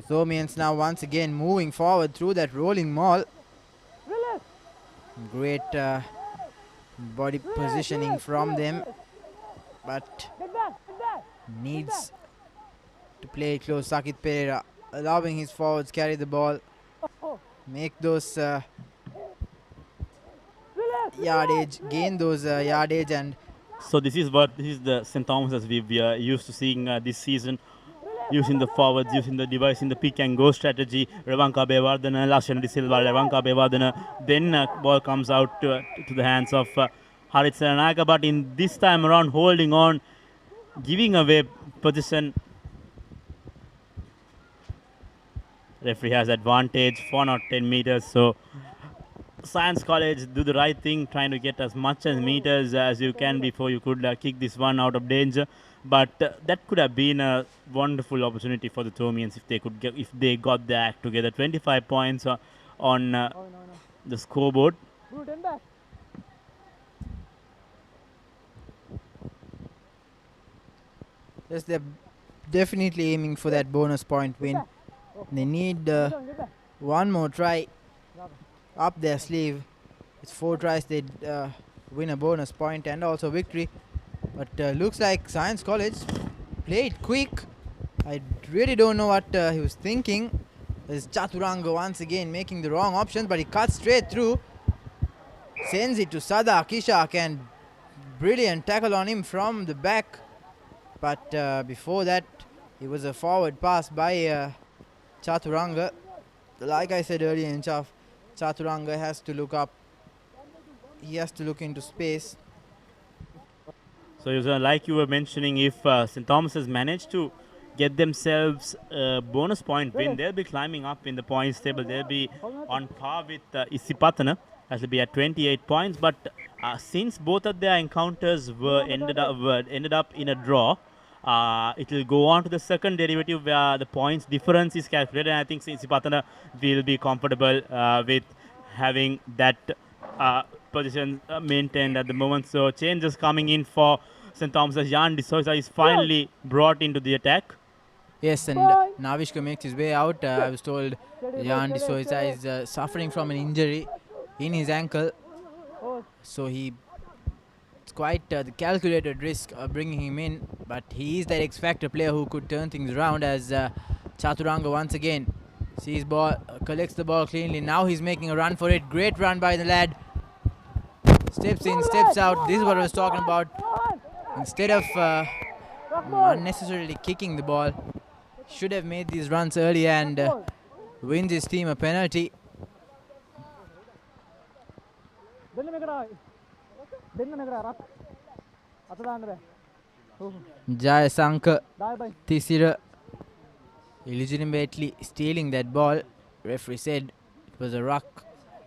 Thomians now once again moving forward through that rolling maul. Great body positioning from them, but needs to play close. Sakit Pereira allowing his forwards carry the ball, make those yardage, gain those yardage, and so this is the St. Thomas as we've used to seeing this season. using the forwards, using the device in the pick and go strategy. Revanka Bewardena, Lashan De Silva, Revanka Bewardena. Then ball comes out to the hands of Harit Seranaka, but in this time around holding on, giving away position. Referee has advantage, 4 not 10 meters. So Science College do the right thing, trying to get as much as meters as you can before you could kick this one out of danger. But that could have been a wonderful opportunity for the Thomians if they got their act together. 25 points on the scoreboard. Yes, they're definitely aiming for that bonus point win. They need one more try up their sleeve. It's 4 tries, they'd win a bonus point and also victory. But looks like Science College played quick. I really don't know what he was thinking. There's Chaturanga once again making the wrong options, but he cuts straight through. Sends it to Sada Kishak and brilliant tackle on him from the back. But before that, it was a forward pass by Chaturanga. Like I said earlier in Chaf, Chaturanga has to look up. He has to look into space. So, like you were mentioning, if St. Thomas has managed to get themselves a bonus point win, they'll be climbing up in the points table. They'll be on par with Isipatana, as will be at 28 points. But since both of their encounters were ended up in a draw, it will go on to the second derivative where the points difference is calculated. And I think Isipatana will be comfortable with having that position maintained at the moment. So changes coming in for St. Thomas. Jan De Souza is finally brought into the attack. Yes, and Navishka makes his way out. I was told Jan De Souza is suffering from an injury in his ankle. So it's quite the calculated risk of bringing him in. But he is that X-Factor player who could turn things around, as Chaturanga once again sees ball, collects the ball cleanly. Now he's making a run for it. Great run by the lad. Steps in, steps out. This is what I was talking about. Instead of unnecessarily kicking the ball, should have made these runs earlier and wins his team a penalty. Jayasanka Tisira illegitimately stealing that ball. Referee said it was a ruck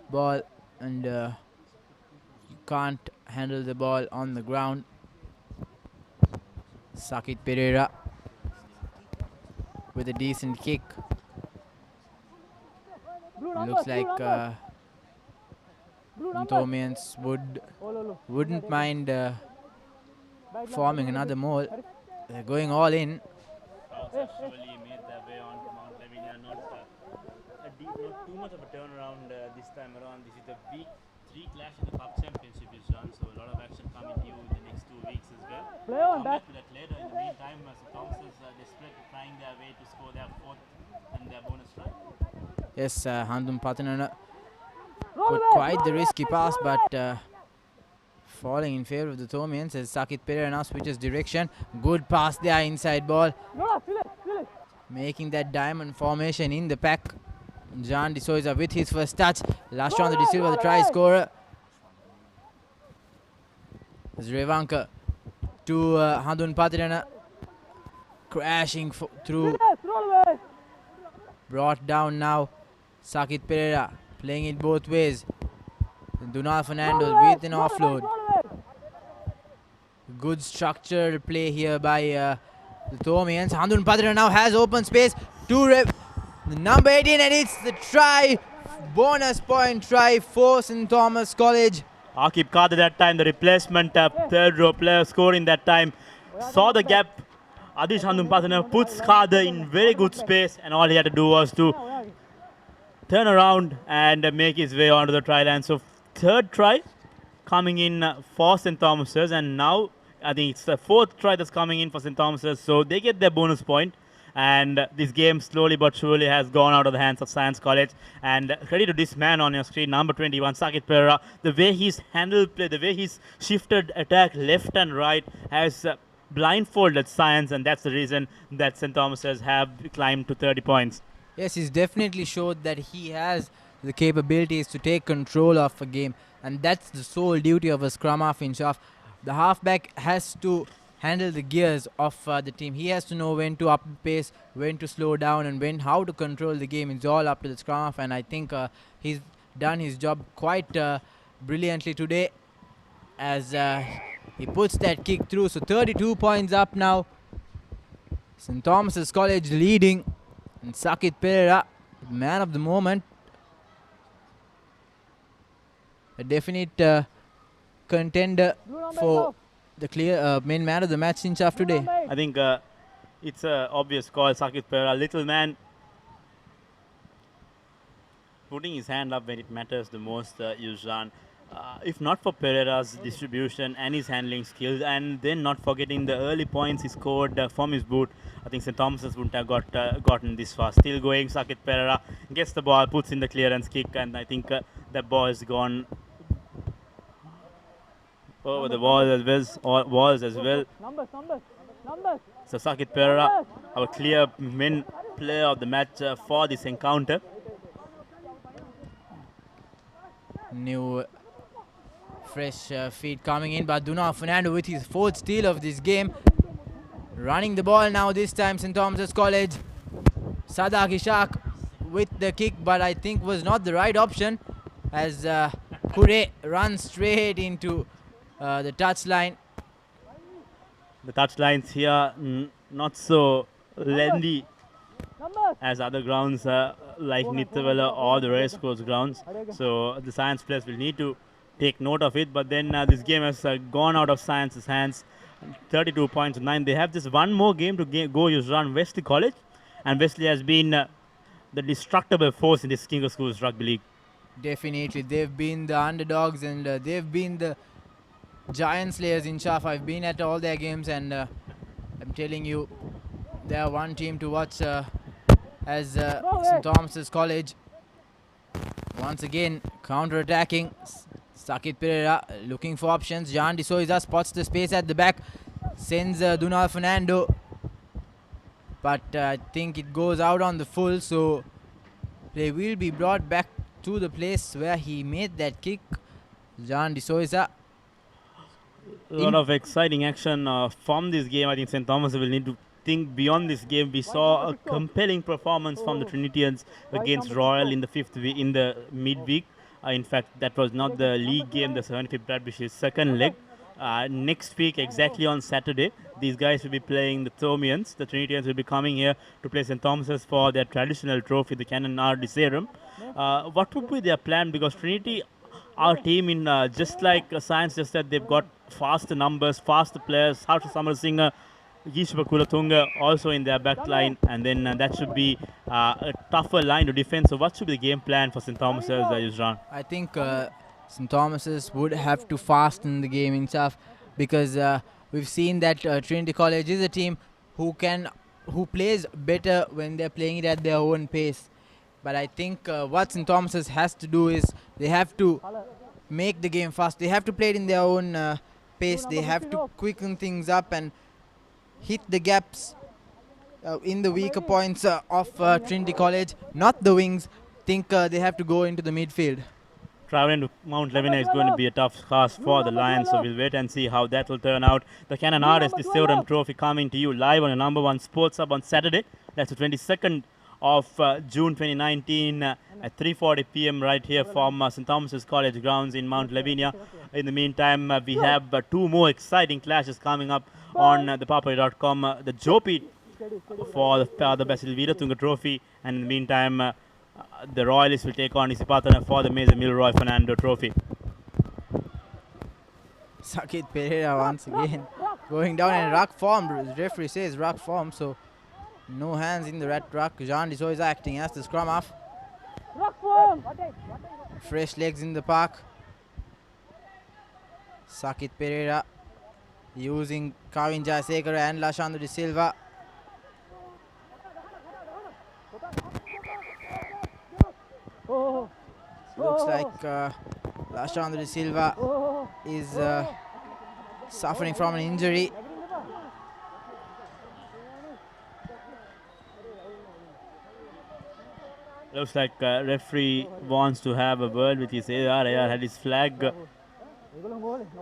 ball and you can't handle the ball on the ground. Sakit Pereira with a decent kick. Looks like Thomians wouldn't mind forming another mole. They're going all in. Actually made their way on to Mount Lavinia. Not too much of a turnaround this time around. This is the week 3 clash in the Cup Championship is done, so a lot of action coming to you in the next 2 weeks as well. Come back to that later. In the meantime, St. Thomas is desperate, trying their way to score their 4th and their bonus try. Yes, Handum Patanana put quite the risky pass, but falling in favor of the Thomians as Sakit Pereira now switches direction. Good pass there, inside ball. Making that diamond formation in the pack. Jan De Souza with his first touch. Lashon De Silva, the try scorer. As Revanka to Handun Patirana. Crashing through. Brought down now. Sakit Pereira playing it both ways. Dunal Fernandez with an offload. Good structured play here by the Thomians. Handun Patirana now has open space to the number 18, and it's the try. Bonus point try for St. Thomas College. Akib Kadir that time, the replacement third row player scoring that time. Saw the gap. Adish Handun Patirana puts Kadir in very good space, and all he had to do was to turn around and make his way onto the try line. So third try coming in for St. Thomas's, and now I think it's the 4th try that's coming in for St. Thomas's. So they get their bonus point. And this game slowly but surely has gone out of the hands of Science College. And credit to this man on your screen, number 21, Sakit Pereira. The way he's handled play, the way he's shifted attack left and right has blindfolded Science, and that's the reason that St. Thomas's have climbed to 30 points. Yes, he's definitely showed that he has the capabilities to take control of a game, and that's the sole duty of a scrum half in half. The halfback has to handle the gears of the team. He has to know when to up the pace, when to slow down, and how to control the game. It's all up to the scrum half, and I think he's done his job quite brilliantly today as he puts that kick through. So 32 points up now. St. Thomas's College leading, and Sakit Pereira, man of the moment, a definite contender for the clear main man of the match since after today. I think it's an obvious call. Sakit Pereira, little man, putting his hand up when it matters the most, Yuzhan. If not for Pereira's distribution and his handling skills, and then not forgetting the early points he scored from his boot, I think St. Thomas's wouldn't have gotten this far. Still going, Sakit Pereira gets the ball, puts in the clearance kick, and I think that ball has gone over the walls as well. So Sakit Pereira, our clear main player of the match for this encounter. New fresh feed coming in, but Duna Fernando with his fourth steal of this game. Running the ball now this time, St. Thomas's College. Sadak Ishaq with the kick, but I think was not the right option as Kure runs straight into the touchline. The touchlines here not so lengthy as other grounds like Nithavela or the Racecourse grounds. So the Science players will need to take note of it. But then this game has gone out of Science's hands. 32 points to 9. They have just one more game to go use run Wesley College. And Wesley has been the destructible force in this Singer Schools Rugby League. Definitely. They've been the underdogs, and they've been the giant slayers in Shaf. I've been at all their games, and I'm telling you, they are one team to watch as St. Thomas's College once again counter-attacking. Sakit Pereira looking for options. Jan De Souza spots the space at the back, sends Dunal Fernando, but I think it goes out on the full, so play will be brought back to the place where he made that kick. Jan De Souza. A lot of exciting action from this game. I think St. Thomas will need to think beyond this game. We saw a compelling performance from the Trinitians against Royal in the midweek. In fact, that was not the league game, the 75th Bradbury's second leg. Next week, exactly on Saturday, these guys will be playing the Thomians. The Trinitians will be coming here to play St. Thomas's for their traditional trophy, the Canon R. Deserum. What would be their plan? Because Trinity, our team, in just like Science just said, they've got faster numbers, faster players. Harsha Samarasinger, Yishba Kulatunga also in their back line, and then that should be a tougher line to defend. So what should be the game plan for St. Thomas's, Yuzran? I think St. Thomas's would have to fasten the game itself, because we've seen that Trinity College is a team who plays better when they're playing it at their own pace. But I think what St. Thomas's has to do is they have to make the game fast. They have to play it in their own pace. They have to quicken things up and hit the gaps in the weaker points of Trinity College, not the wings. Think they have to go into the midfield. Traveling to Mount Lavinia is going to be a tough task for the Lions, so we'll wait and see how that will turn out. The Canon RS Deserum Trophy coming to you live on your number one sports hub on Saturday. That's the 22nd of June 2019 at 3:40 p.m. right here from St. Thomas's College grounds in Mount Lavinia. In the meantime, we have two more exciting clashes coming up on ThePapare.com. The Jopi for the Basil Veeratunga Trophy, and in the meantime, the Royalists will take on Isipatana for the Major Milroy Fernando Trophy. Sakit Pereira once again going down in ruck form. The referee says ruck form, so no hands in the red ruck. Jean De Souza acting as the scrum half. Fresh legs in the park. Sakit Pereira using Kavin Jayasekara and Lashandra De Silva. Looks like Lashandra De Silva is suffering from an injury. Looks like referee wants to have a word with his AR. AR had his flag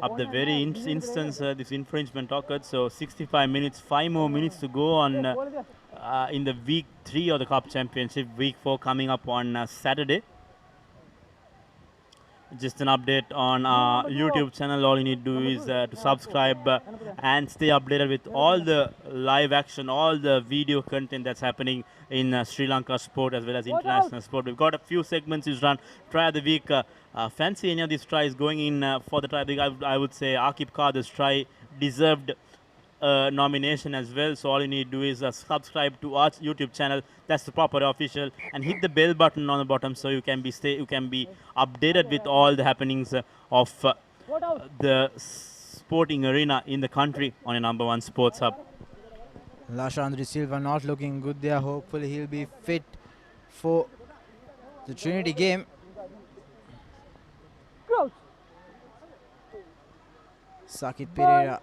up the very instance this infringement occurred. So 65 minutes, 5 more minutes to go on in the week 3 of the Cup Championship. Week 4 coming up on Saturday. Just an update on our YouTube channel. All you need to do is to subscribe and stay updated with all the live action, all the video content that's happening in Sri Lanka sport as well as international sport. We've got a few segments is run. Try of the week. Fancy any of these tries going in for the try of the week? I would say Akib Kader's try deserved nomination as well. So all you need to do is subscribe to our YouTube channel. That's the Papare official, and hit the bell button on the bottom so you can be updated with all the happenings of the sporting arena in the country on your number one sports hub. Lashandri Silva not looking good there. Hopefully he'll be fit for the Trinity game. Sakit Pereira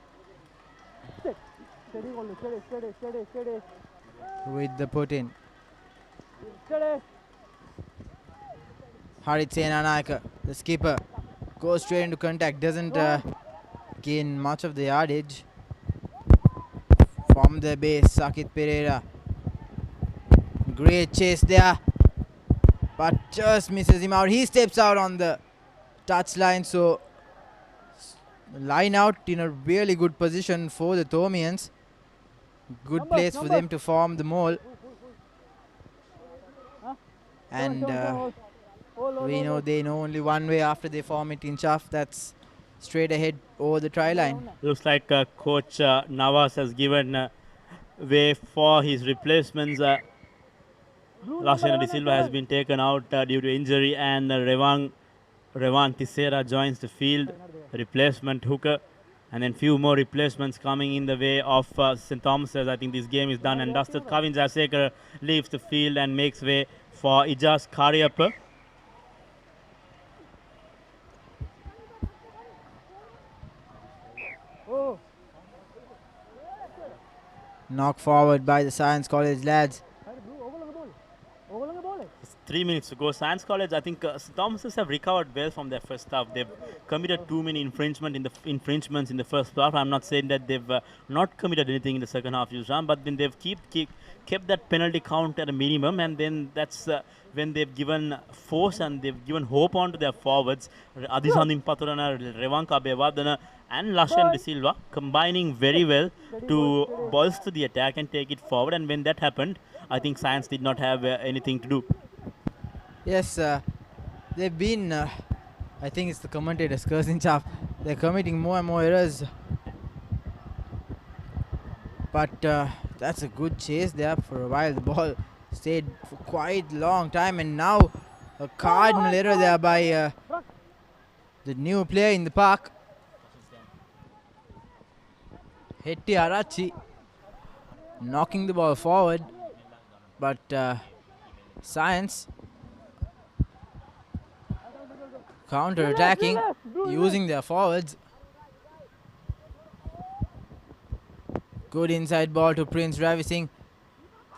with the put in. Harit Senanayaka, the skipper, goes straight into contact, doesn't gain much of the yardage. From the base, Sakit Pereira. Great chase there, but just misses him out. He steps out on the touchline, so line out in a really good position for the Thomians. Good place for them to form the mole. And we know they know only one way after they form it in chaff. That's straight ahead over the try line. Looks like Coach Navas has given way for his replacements. Lasena De Silva has been taken out due to injury, and Revan Tissera joins the field, replacement hooker, and then few more replacements coming in the way of St. Thomas's. I think this game is done and dusted. Kavin Jasekar leaves the field and makes way for Ijaz Kariappa. Knock forward by the Science College lads. 3 minutes to go. Science College, I think St. Thomas's have recovered well from their first half. They've committed too many infringements in the first half. I'm not saying that they've not committed anything in the second half, but then they've kept that penalty count at a minimum, and then that's when they've given force and they've given hope onto their forwards. Adisandin Paturana, Revanka Bevadana and Lashan De Silva combining very well to bolster the attack and take it forward, and when that happened, I think Science did not have anything to do. Yes, they've been, I think it's the commentators cursing chaff. They're committing more and more errors. But that's a good chase there for a while. The ball stayed for quite a long time, and now a cardinal error there by the new player in the park. Hetti Arachi knocking the ball forward, but Science counter-attacking using their forwards. Good inside ball to Prince Ravi Singh.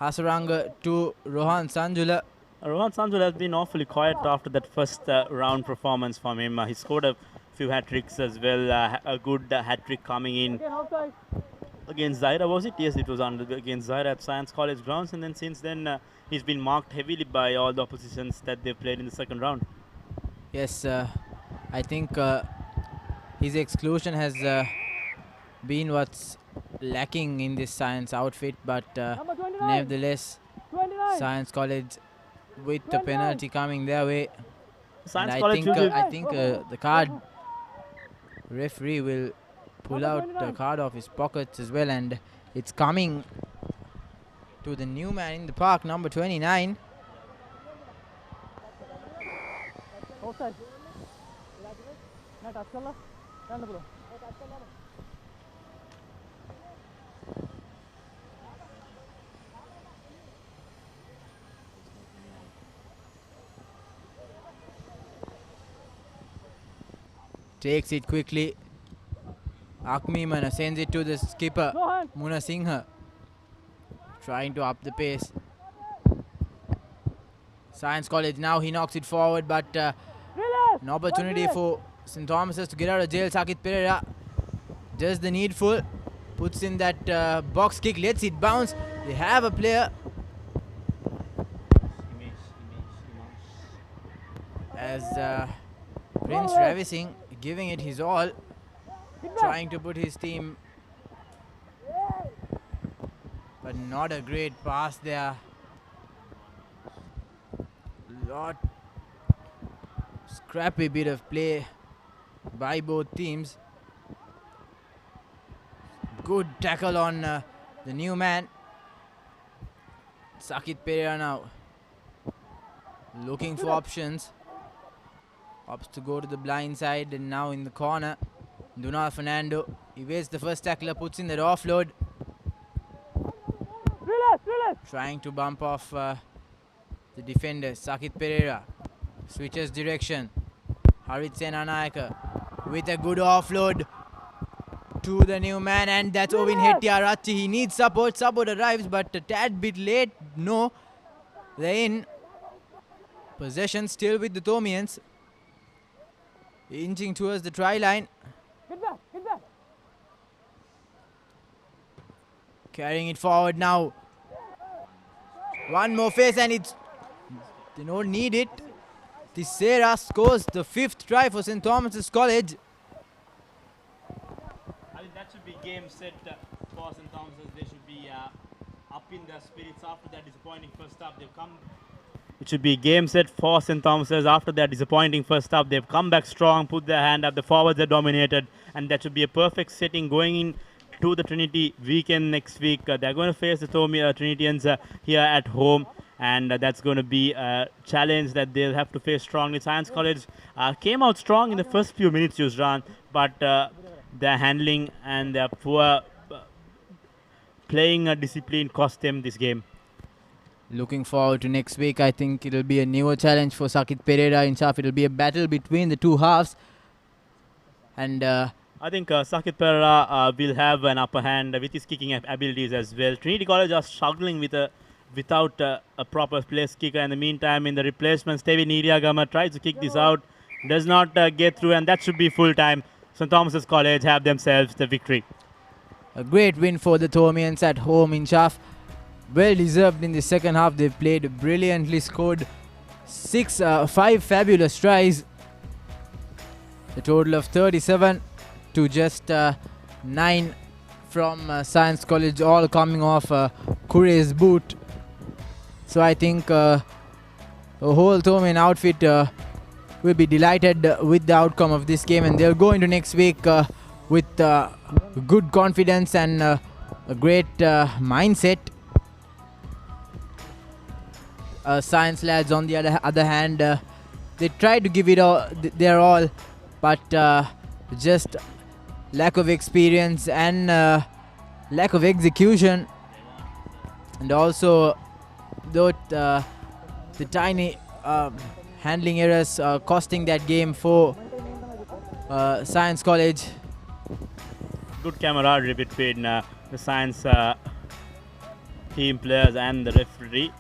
Hasaranga to Rohan Sanjula. Rohan Sanjula has been awfully quiet after that first round performance from him. He scored a few hat-tricks as well. A good hat-trick coming in against Zaira, was it? Yes, it was against Zaira at Science College Grounds, and then since then he's been marked heavily by all the oppositions that they've played in the second round. Yes, I think his exclusion has been what's lacking in this Science outfit, but nevertheless, Science College with the penalty coming their way. And I think the card referee will pull out the card off his pockets as well, and it's coming to the new man in the park, number 29. Takes it quickly. Akmi Mana sends it to the skipper, Muna Singha, trying to up the pace. Science College now, he knocks it forward, but an opportunity for St. Thomas's to get out of jail. Sakit Pereira does the needful, puts in that box kick, lets it bounce. They have a player. As Prince Ravising giving it his all, trying to put his team, but not a great pass there. Scrappy bit of play by both teams. Good tackle on the new man. Sakit Pereira now looking for options. Opts to go to the blind side, and now in the corner, Dunar Fernando evades the first tackler, puts in that offload. Trying to bump off the defender. Sakit Pereira switches direction. Harit Sen Anayaka with a good offload to the new man, and that's Ovin Hettiarachchi. He needs support. Support arrives, but a tad bit late. No, they're in. Possession still with the Thomians. Inching towards the try line. Carrying it forward now. One more face, and it's, they don't need it. Tissera scores the 5th try for St. Thomas's College. I think that should be game set for St. Thomas's. They should be up in their spirits after that disappointing first half. They've come. It should be game set for St. Thomas's after that disappointing first half. They've come back strong, put their hand up. The forwards are dominated, and that should be a perfect setting going in to the Trinity weekend next week. They're going to face the Trinitians here at home, and that's going to be a challenge that they'll have to face strongly. Science College came out strong in the first few minutes, Yusran, but their handling and their poor playing discipline cost them this game. Looking forward to next week. I think it'll be a newer challenge for Sakit Pereira. In Shaf, it'll be a battle between the two halves. And I think Sakit Pereira will have an upper hand with his kicking abilities as well. Trinity College are struggling without a proper place kicker. In the meantime, in the replacements, Steven Iriagama tries to kick this out, does not get through, and that should be full time. St. Thomas's College have themselves the victory. A great win for the Thomians at home in Shaf. Well deserved in the second half. They played brilliantly, scored 5 fabulous tries. A total of 37 to just 9 from Science College, all coming off Kure's boot. So I think the whole Thomian outfit will be delighted with the outcome of this game, and they'll go into next week with good confidence and a great mindset. Science lads, on the other hand, they tried to give it all, their all, but just lack of experience and lack of execution, and also the tiny handling errors costing that game for Science College. Good camaraderie between the Science team players and the referee.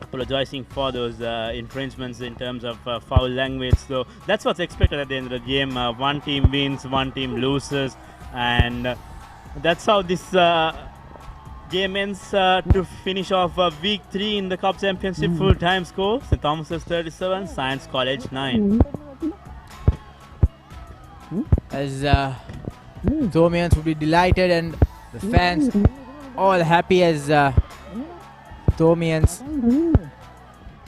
Apologizing for those infringements in terms of foul language. So that's what's expected at the end of the game. One team wins, one team loses, and that's how this game ends to finish off week 3 in the Cup Championship. Full-time score: St. Thomas's 37, Science College 9. As Thomians would be delighted, and the fans all happy as Thomians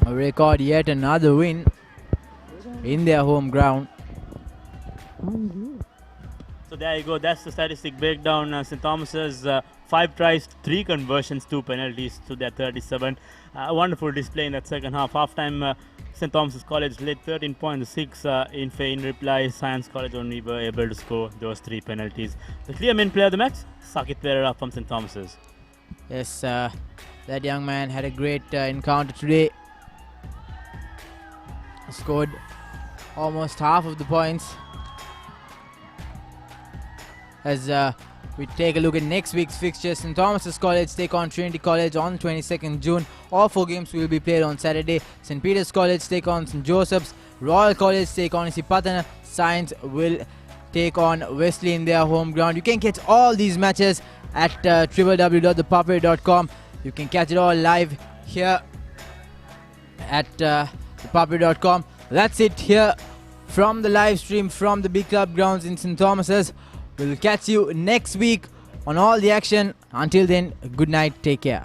record yet another win in their home ground. So there you go, that's the statistic breakdown. St. Thomas's 5 tries, 3 conversions, 2 penalties to their 37. A wonderful display in that second half. Halftime, St. Thomas's College led 13 points, 6 in reply. Science College only were able to score those 3 penalties. The clear main player of the match, Sakit Pereira from St. Thomas's. Yes, that young man had a great encounter today. Scored almost half of the points. As We take a look at next week's fixtures. St. Thomas's College take on Trinity College on 22nd June. All 4 games will be played on Saturday. St. Peter's College take on St. Joseph's. Royal College take on Isipatana. Science will take on Wesley in their home ground. You can catch all these matches at www.thepapare.com. You can catch it all live here at ThePapare.com. That's it here from the live stream from the Big Club Grounds in St. Thomas's. We'll catch you next week on all the action. Until then, good night, take care.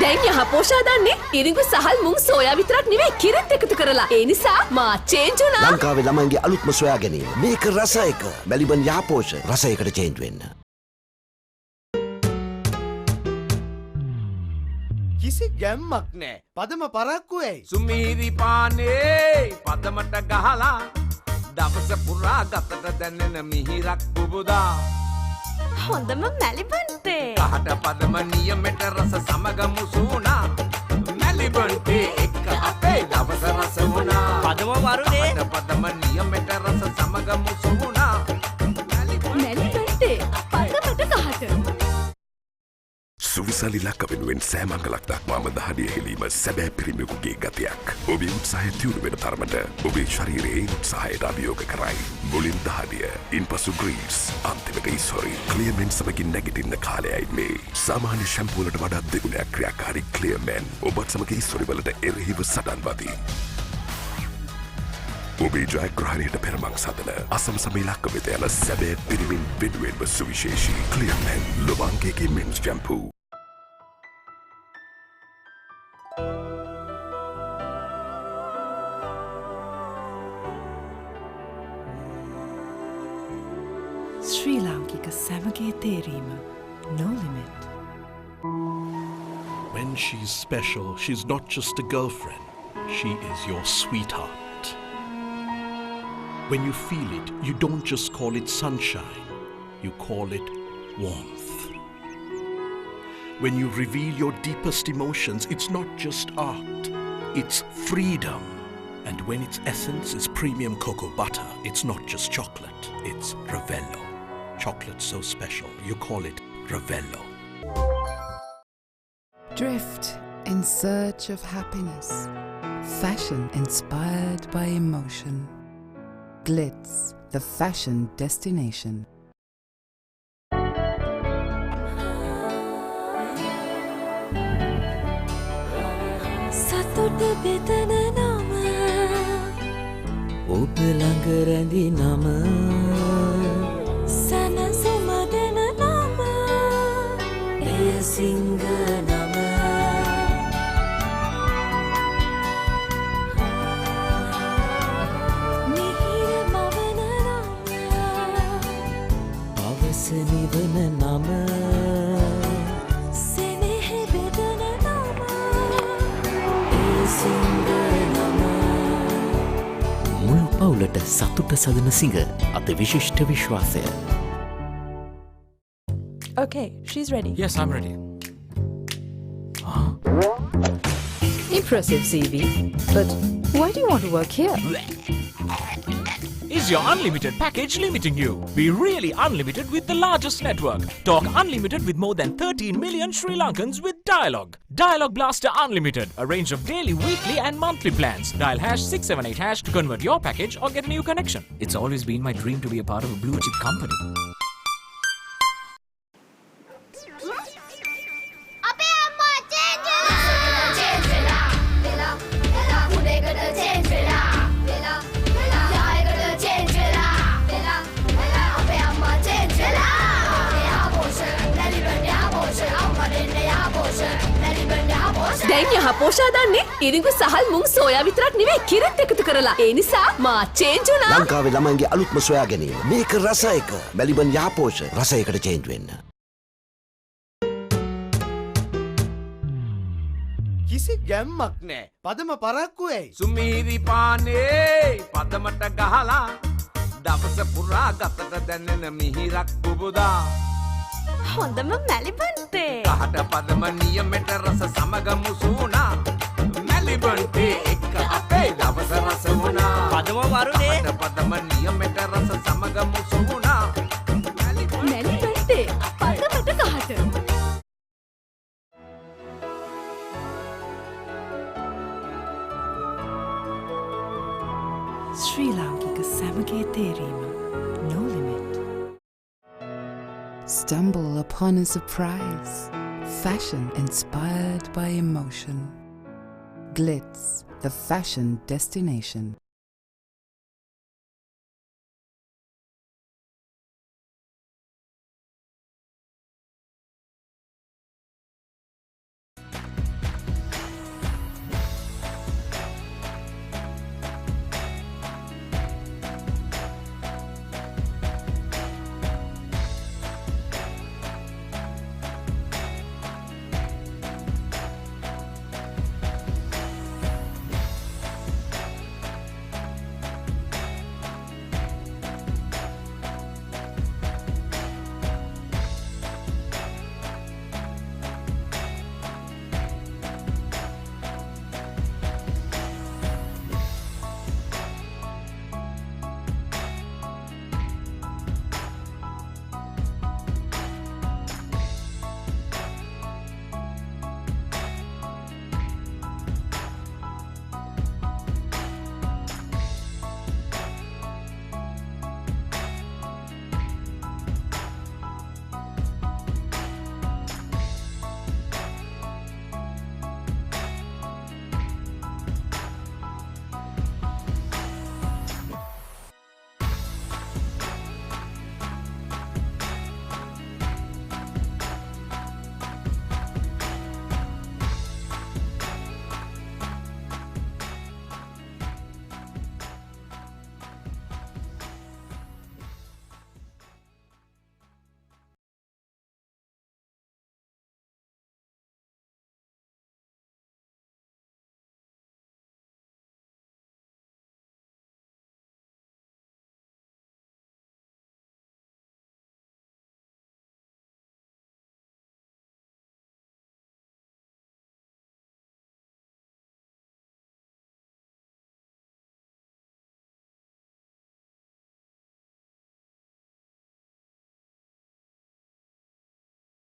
දැන් යහපෝෂා දන්නේ ඉරිඟු සහල් මුං soya විතරක් නෙවෙයි කිරිත් එකතු කරලා. ඒ නිසා මා change වුණා. ලංකාවේ ළමයින්ගේ අලුත්ම සොයා ගැනීම. මේක රස එක. මැලිබන් යහපෝෂ රසයකට චේන්ජ් වෙන්න. කිසි ගැම්මක් නෑ. පදම පරක්කු ඇයි? සුමීරි පානේ පදමට ගහලා දවස පුරා ගතට දැනෙන මිහිරක් බුබුදා. හොඳම මැලිබන්තේ. කහට පදම නියමෙට රස සමග මුසුණා. මැලිබන්තේ එක්ක අපේ දවස රස වුණා. පදම වරුනේ. කහට පදම නියමෙට රස සමග මුසුණා. මැලිබන්තේ පදමට කහට. සුවිසලි ලක්ක වෙනුවෙන් සෑමංගලක් දක්වාම දහඩිය හෙලීම සැබෑ පිරිමියෙකුගේ ගතියක්. ඔබේ උත්සාහය තියුණු වෙන තරමට ඔබේ ශරීරයේ උත්සාහයට අභියෝග කරයි. මුලින් දහඩිය, ඉන්පසු ග්‍රීස්, අන්තිමට ඉස්හොරි ක්ලියර්මෙන් සමගින් නැගිටින්න කාලයයි මේ. සාමාන්‍ය ෂැම්පූ වලට වඩා දෙගුණයක් ක්‍රියාකාරී ක්ලියර්මෙන් ඔබත් සමග ඉස්හොරි වලට එරෙහිව සටන් වදී. ඔබේ ජයග්‍රහණයට පෙරමං සදන අසමසම ඉලක්ක වෙත යන සැබෑ පිරිමින් වෙනුවෙන්ම සුවිශේෂී ක්ලියර්මෙන් ලොබාංගේගේ මෙන්ස් ෂැම්පූ. ශ්‍රී ලාංකික සැමගේ තේරීම no limit. When she's special, she's not just a girlfriend, she is your sweetheart. When you feel it, you don't just call it sunshine, you call it warmth. When you reveal your deepest emotions, it's not just art, it's freedom. And when its essence is premium cocoa butter, it's not just chocolate, it's Ravello. Chocolate so special, you call it Ravello. Drift in search of happiness. Fashion inspired by emotion. Glitz, the fashion destination. සතුට බෙදන නම ඔබ ළඟ රැඳි නම සනසුම දෙන නම එය සිංහ නම මිහිර මවන නම අවස නිවන නම පවුලට සතුට සදන සිංහ අත විශිෂ්ට විශ්වාසය. Okay, she's ready. Yes, I'm ready. Impressive CV. But why do you want to work here? Is your unlimited package limiting you? Be really unlimited with the largest network. Talk unlimited with more than 13 million Sri Lankans with Dialog. Dialog Blaster Unlimited. A range of daily, weekly and monthly plans. Dial #678# to convert your package or get a new connection. It's always been my dream to be a part of a blue chip company. ඇයි යහපෝෂා දන්නේ? ඉරිඟු සහල් මුං soya විතරක් නෙවෙයි කිරිත් එකතු කරලා. ඒ නිසා මා change වුණා. ලංකාවේ ළමයින්ගේ අලුත්ම සොයා ගැනීම. මේක රස එක. මැලිබන් යහපෝෂ රසයකට චේන්ජ් වෙන්න. කිසි ගැම්මක් නෑ. පදම පරක්කු ඇයි? සුමීරි පානේ පදමට ගහලා දවස පුරා ගතට දැනෙන මිහිරක් පුබුදා හොඳම මැලිබන් තේ. කහට පදම නියමෙට රස සමග මුසුණා. මැලිබන් තේ එක්ක අපේ දවස රස වුණා. පදම වරුනේ. කහට පදම නියමෙට රස සමග මුසුණා. මැලිබන් තේ පදමට කහට. ශ්‍රී ලාංකික සැමගේ තේරීම. No limit. Stumble upon a surprise. Fashion inspired by emotion. Glitz, the fashion destination.